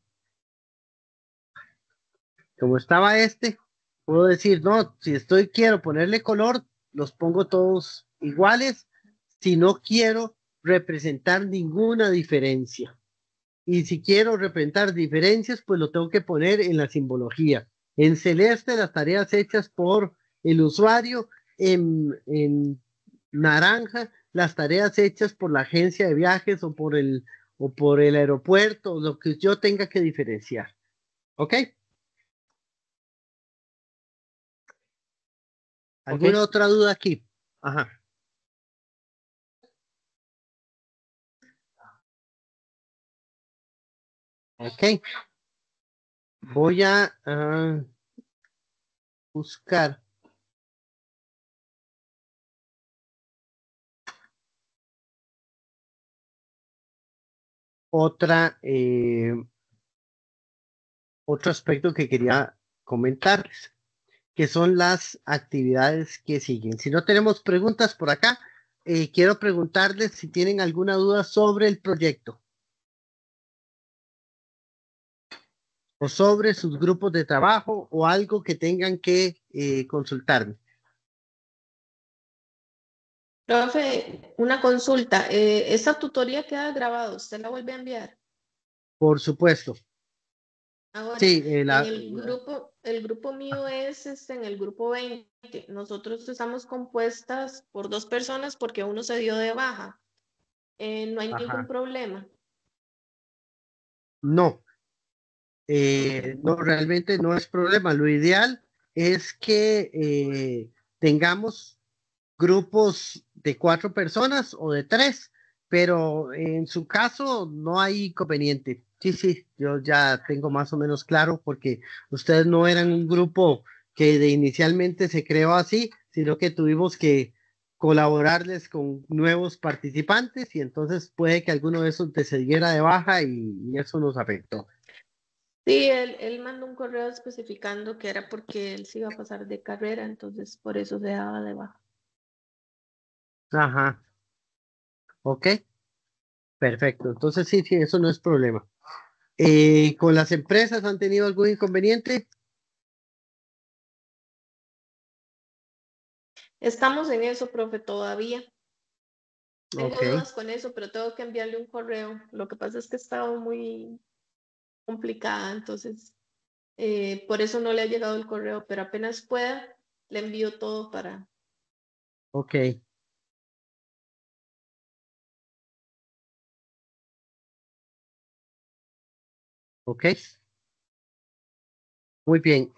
Como estaba este, puedo decir, no, si quiero ponerle color, los pongo todos iguales, si no quiero representar ninguna diferencia. Y si quiero representar diferencias, pues lo tengo que poner en la simbología. En celeste, las tareas hechas por el usuario, en naranja, las tareas hechas por la agencia de viajes o por el aeropuerto, lo que yo tenga que diferenciar. ¿Ok? Ok, ¿Alguna otra duda aquí? Ajá. Ok. Voy a buscar otra, otro aspecto que quería comentarles, que son las actividades que siguen. Si no tenemos preguntas por acá, quiero preguntarles si tienen alguna duda sobre el proyecto o sobre sus grupos de trabajo o algo que tengan que consultarme. Profe, una consulta. Esa tutoría queda grabada, ¿usted la vuelve a enviar? Por supuesto. Ahora, Sí, en el grupo mío es en el grupo 20. Nosotros estamos compuestas por 2 personas porque uno se dio de baja. No hay ningún ajá. problema. No, no, realmente no es problema. Lo ideal es que tengamos grupos de 4 personas o de 3, pero en su caso no hay inconveniente. Sí, sí, yo ya tengo más o menos claro porque ustedes no eran un grupo que inicialmente se creó así, sino que tuvimos que colaborarles con nuevos participantes y entonces puede que alguno de esos se diera de baja y eso nos afectó. Sí, él mandó un correo especificando que era porque él se iba a pasar de carrera, entonces por eso se daba de baja. Ajá, ok, perfecto. Entonces sí, sí, eso no es problema. ¿Con las empresas han tenido algún inconveniente? Estamos en eso, profe, todavía. Tengo Ok, dudas con eso, pero tengo que enviarle un correo. Lo que pasa es que estaba muy complicada, entonces por eso no le ha llegado el correo, pero apenas pueda, le envío todo para... ok, ok. Muy bien.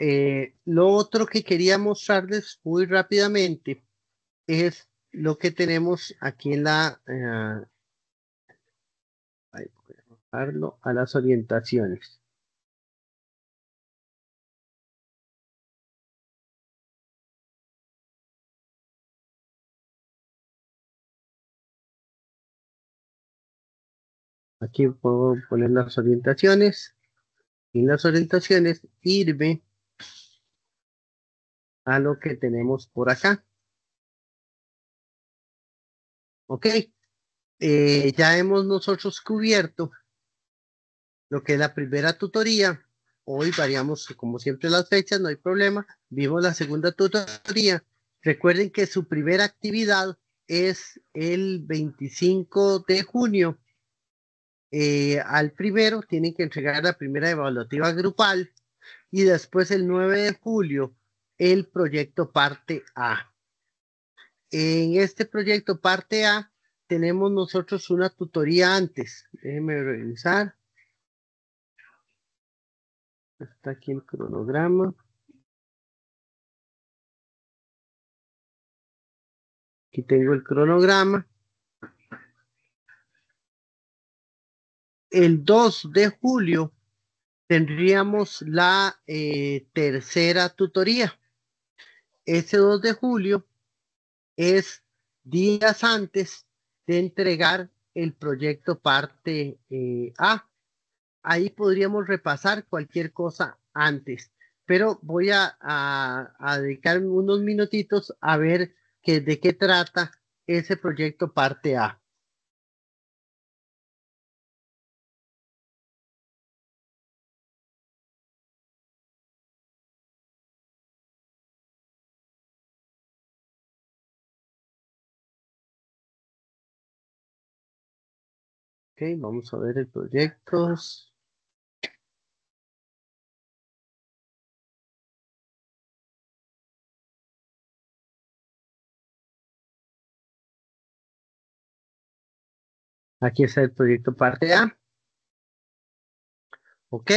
Lo otro que quería mostrarles muy rápidamente es lo que tenemos aquí en ahí voy a bajarlo, a las orientaciones. Aquí puedo poner las orientaciones. en las orientaciones, irme a lo que tenemos por acá. Ok, ya hemos nosotros cubierto lo que es la primera tutoría. Hoy variamos como siempre las fechas, no hay problema. Vimos la segunda tutoría. Recuerden que su primera actividad es el 25 de junio. Al primero tienen que entregar la primera evaluativa grupal y después el 9 de julio el proyecto parte A. En este proyecto parte A tenemos nosotros una tutoría antes. Déjenme revisar. Está aquí el cronograma. Aquí tengo el cronograma. El 2 de julio tendríamos la tercera tutoría. Ese 2 de julio es días antes de entregar el proyecto parte A. Ahí podríamos repasar cualquier cosa antes, pero voy a dedicar unos minutitos a ver de qué trata ese proyecto parte A. Ok, vamos a ver el proyecto. Aquí está el proyecto parte A. Ok.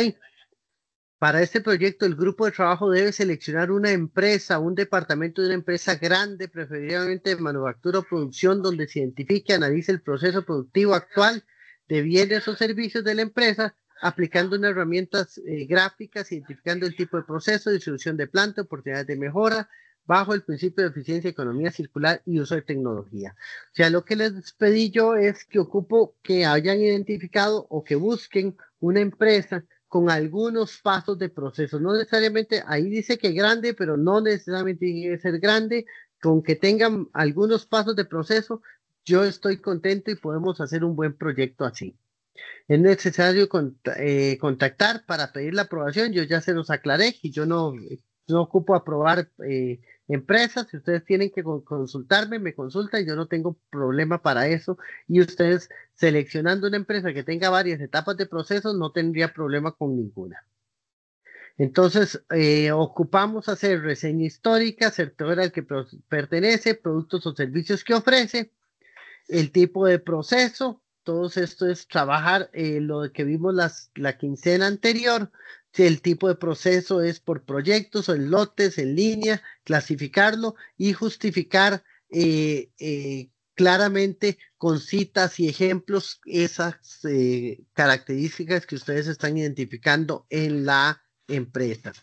Para este proyecto, el grupo de trabajo debe seleccionar una empresa, un departamento de una empresa grande, preferiblemente de manufactura o producción, donde se identifique, analice el proceso productivo actual de bienes o servicios de la empresa, aplicando unas herramientas gráficas, identificando el tipo de proceso, distribución de planta, oportunidades de mejora, bajo el principio de eficiencia, economía circular y uso de tecnología. O sea, lo que les pedí yo es que ocupo que hayan identificado o que busquen una empresa con algunos pasos de proceso. No necesariamente, ahí dice que grande, pero no necesariamente tiene que ser grande. Con que tengan algunos pasos de proceso, yo estoy contento y podemos hacer un buen proyecto así. Es necesario contactar para pedir la aprobación. Yo ya se los aclaré que yo no ocupo aprobar empresas. Si ustedes tienen que consultarme, me consultan. Yo no tengo problema para eso. Y ustedes seleccionando una empresa que tenga varias etapas de proceso, no tendría problema con ninguna. Entonces, ocupamos hacer reseña histórica, sector al que pertenece, productos o servicios que ofrece, el tipo de proceso. Todo esto es trabajar lo que vimos la quincena anterior. Si el tipo de proceso es por proyectos o en lotes, en línea, clasificarlo y justificar claramente con citas y ejemplos esas características que ustedes están identificando en la empresa.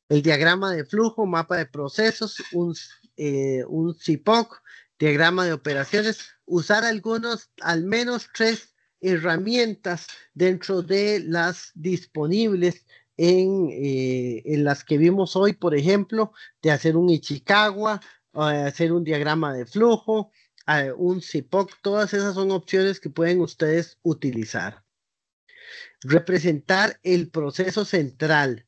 El diagrama de flujo, mapa de procesos, un CIPOC, diagrama de operaciones, usar al menos 3 herramientas dentro de las disponibles en las que vimos hoy, por ejemplo, de hacer un Ichikawa, hacer un diagrama de flujo, un CIPOC, todas esas son opciones que pueden ustedes utilizar. Representar el proceso central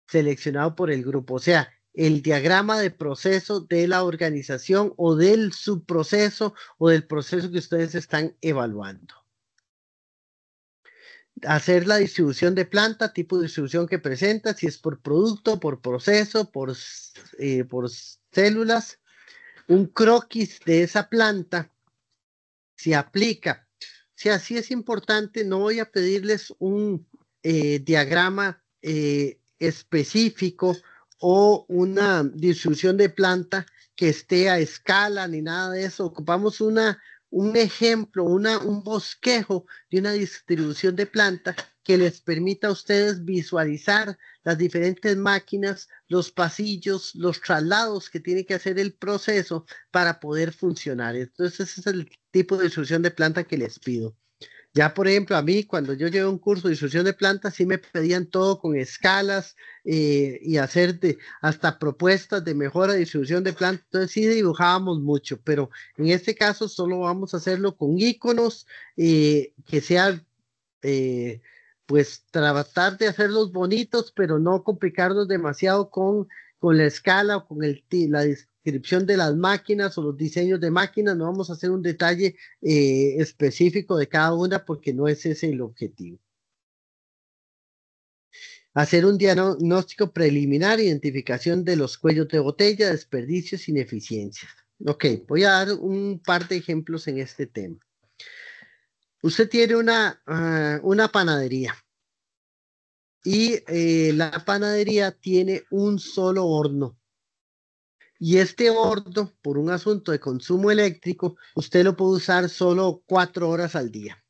seleccionado por el grupo, o sea, el diagrama de proceso de la organización o del subproceso o del proceso que ustedes están evaluando. Hacer la distribución de planta, tipo de distribución que presenta, si es por producto, por proceso, por células, un croquis de esa planta, si aplica. Si así es importante, no voy a pedirles un diagrama específico o una distribución de planta que esté a escala ni nada de eso. Ocupamos un ejemplo, un bosquejo de una distribución de planta que les permita a ustedes visualizar las diferentes máquinas, los pasillos, los traslados que tiene que hacer el proceso para poder funcionar. Entonces ese es el tipo de distribución de planta que les pido. Ya, por ejemplo, a mí, cuando yo llevé un curso de distribución de plantas, sí me pedían todo con escalas y hacer hasta propuestas de mejora de distribución de plantas. Entonces sí dibujábamos mucho, pero en este caso solo vamos a hacerlo con iconos que sean, pues, tratar de hacerlos bonitos, pero no complicarlos demasiado con la escala o con la descripción de las máquinas o los diseños de máquinas. No vamos a hacer un detalle específico de cada una porque no es ese el objetivo. Hacer un diagnóstico preliminar, identificación de los cuellos de botella, desperdicios, ineficiencias. Ok, voy a dar un par de ejemplos en este tema. Usted tiene una panadería y la panadería tiene un solo horno. Y este horno, por un asunto de consumo eléctrico, usted lo puede usar solo 4 horas al día.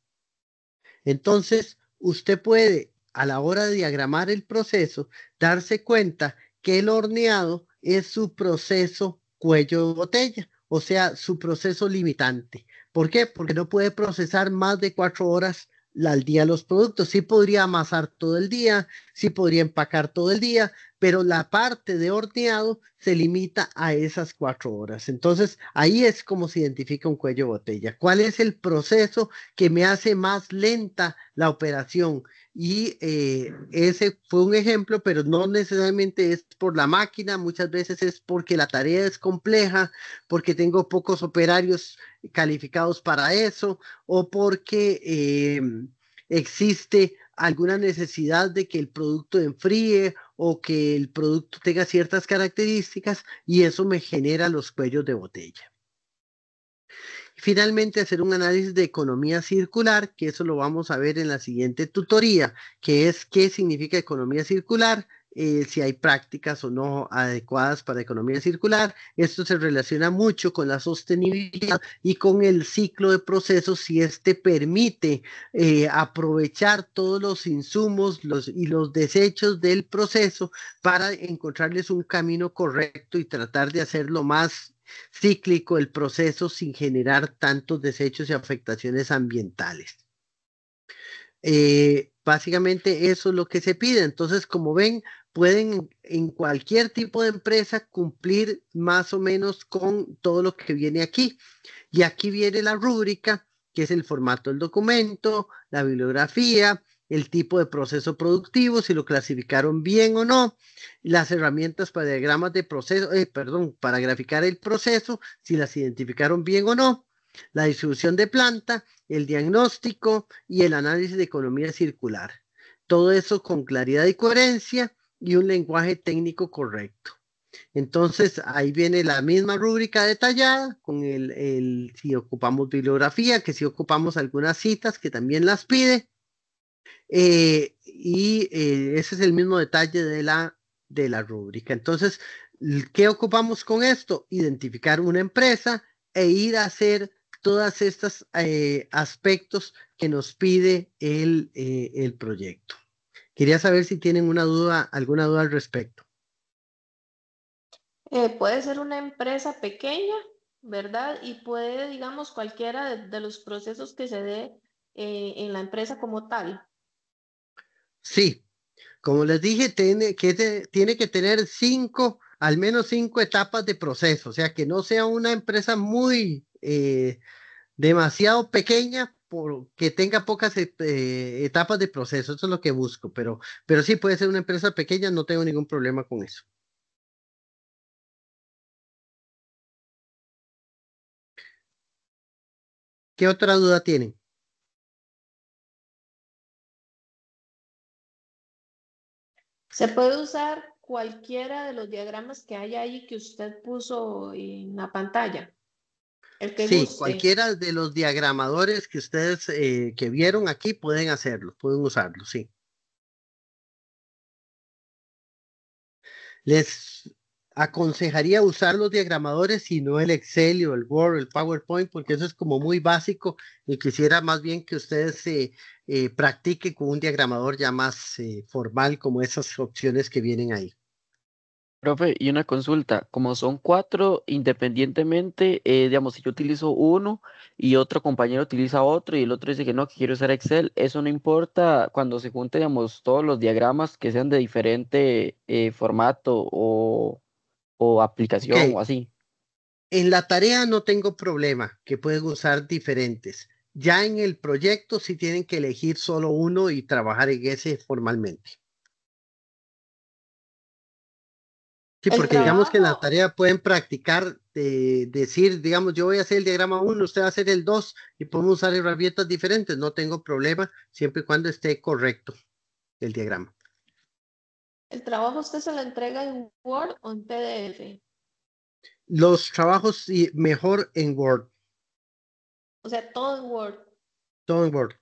Entonces, usted puede, a la hora de diagramar el proceso, darse cuenta que el horneado es su proceso cuello de botella, o sea, su proceso limitante. ¿Por qué? Porque no puede procesar más de 4 horas al día los productos. Sí podría amasar todo el día, sí podría empacar todo el día, pero la parte de horneado se limita a esas 4 horas. Entonces, ahí es como se identifica un cuello de botella. ¿Cuál es el proceso que me hace más lenta la operación? Y ese fue un ejemplo, pero no necesariamente es por la máquina, muchas veces es porque la tarea es compleja, porque tengo pocos operarios calificados para eso, o porque existe alguna necesidad de que el producto enfríe o que el producto tenga ciertas características y eso me genera los cuellos de botella. Finalmente, hacer un análisis de economía circular, que eso lo vamos a ver en la siguiente tutoría, que es qué significa economía circular, si hay prácticas o no adecuadas para economía circular. Esto se relaciona mucho con la sostenibilidad y con el ciclo de procesos, si este permite aprovechar todos los insumos y los desechos del proceso para encontrarles un camino correcto y tratar de hacerlo más cíclico el proceso sin generar tantos desechos y afectaciones ambientales. Básicamente eso es lo que se pide. Entonces, como ven, pueden en cualquier tipo de empresa cumplir más o menos con todo lo que viene aquí. Y aquí viene la rúbrica, que es el formato del documento, la bibliografía, el tipo de proceso productivo, si lo clasificaron bien o no, las herramientas para diagramas de proceso, para graficar el proceso, si las identificaron bien o no, la distribución de planta, el diagnóstico y el análisis de economía circular. Todo eso con claridad y coherencia y un lenguaje técnico correcto. Entonces, ahí viene la misma rúbrica detallada con si ocupamos bibliografía, que si ocupamos algunas citas que también las pide. Ese es el mismo detalle de la rúbrica. Entonces, ¿qué ocupamos con esto? Identificar una empresa e ir a hacer todas estas aspectos que nos pide el proyecto. Quería saber si tienen alguna duda al respecto. Puede ser una empresa pequeña, ¿verdad? Y puede, digamos, cualquiera de los procesos que se dé en la empresa como tal. Sí, como les dije, tiene que tener al menos 5 etapas de proceso, o sea, que no sea una empresa muy demasiado pequeña que tenga pocas etapas de proceso. Eso es lo que busco, pero sí puede ser una empresa pequeña, no tengo ningún problema con eso. ¿Qué otra duda tienen? Se puede usar cualquiera de los diagramas que hay ahí que usted puso en la pantalla, el que Sí, guste. cualquiera de los diagramadores que ustedes que vieron aquí pueden hacerlo, pueden usarlo, sí. Les aconsejaría usar los diagramadores y no el Excel o el Word o el PowerPoint, porque eso es como muy básico y quisiera más bien que ustedes practiquen con un diagramador ya más formal, como esas opciones que vienen ahí. Profe, y una consulta, como son 4 independientemente, digamos, si yo utilizo uno y otro compañero utiliza otro y el otro dice que no, que quiere usar Excel, eso no importa cuando se junten, digamos, todos los diagramas que sean de diferente formato o Ok, aplicación o así. en la tarea no tengo problema, que pueden usar diferentes. Ya en el proyecto sí tienen que elegir solo uno y trabajar en ese formalmente. Sí, El porque digamos que en la trabajo, tarea pueden practicar de decir, digamos, yo voy a hacer el diagrama uno, usted va a hacer el 2 y podemos usar herramientas diferentes. No tengo problema siempre y cuando esté correcto el diagrama. el trabajo usted se lo entrega en Word o en PDF. Los trabajos sí, mejor en Word, O sea, todo en Word. todo en Word.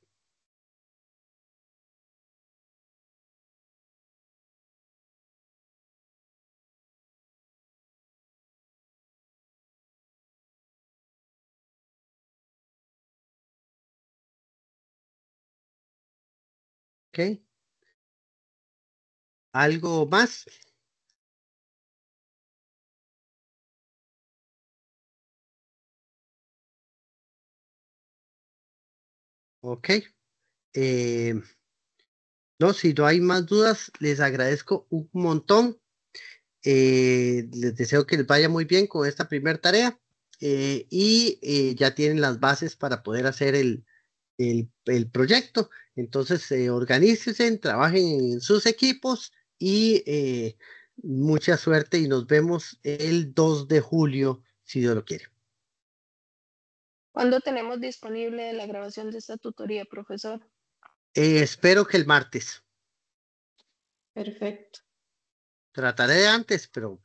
¿Ok? ¿Algo más? Ok. Eh, no, si no hay más dudas, les agradezco un montón. Les deseo que les vaya muy bien con esta primera tarea ya tienen las bases para poder hacer el proyecto. Entonces, organícense, trabajen en sus equipos mucha suerte y nos vemos el 2 de julio, si Dios lo quiere. ¿Cuándo tenemos disponible la grabación de esta tutoría, profesor? Espero que el martes. Perfecto. Trataré de antes, pero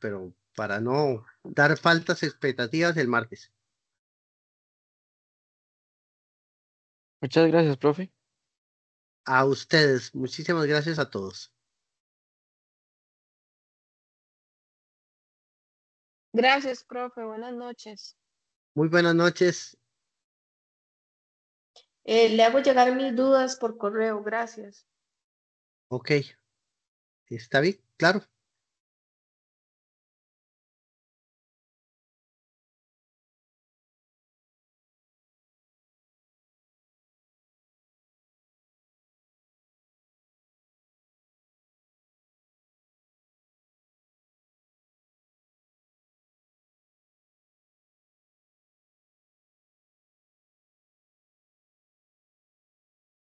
para no dar faltas expectativas el martes. Muchas gracias, profe. A ustedes, muchísimas gracias a todos. Gracias, profe. Buenas noches. Muy buenas noches. Le hago llegar mis dudas por correo. Gracias. Ok, está bien, claro.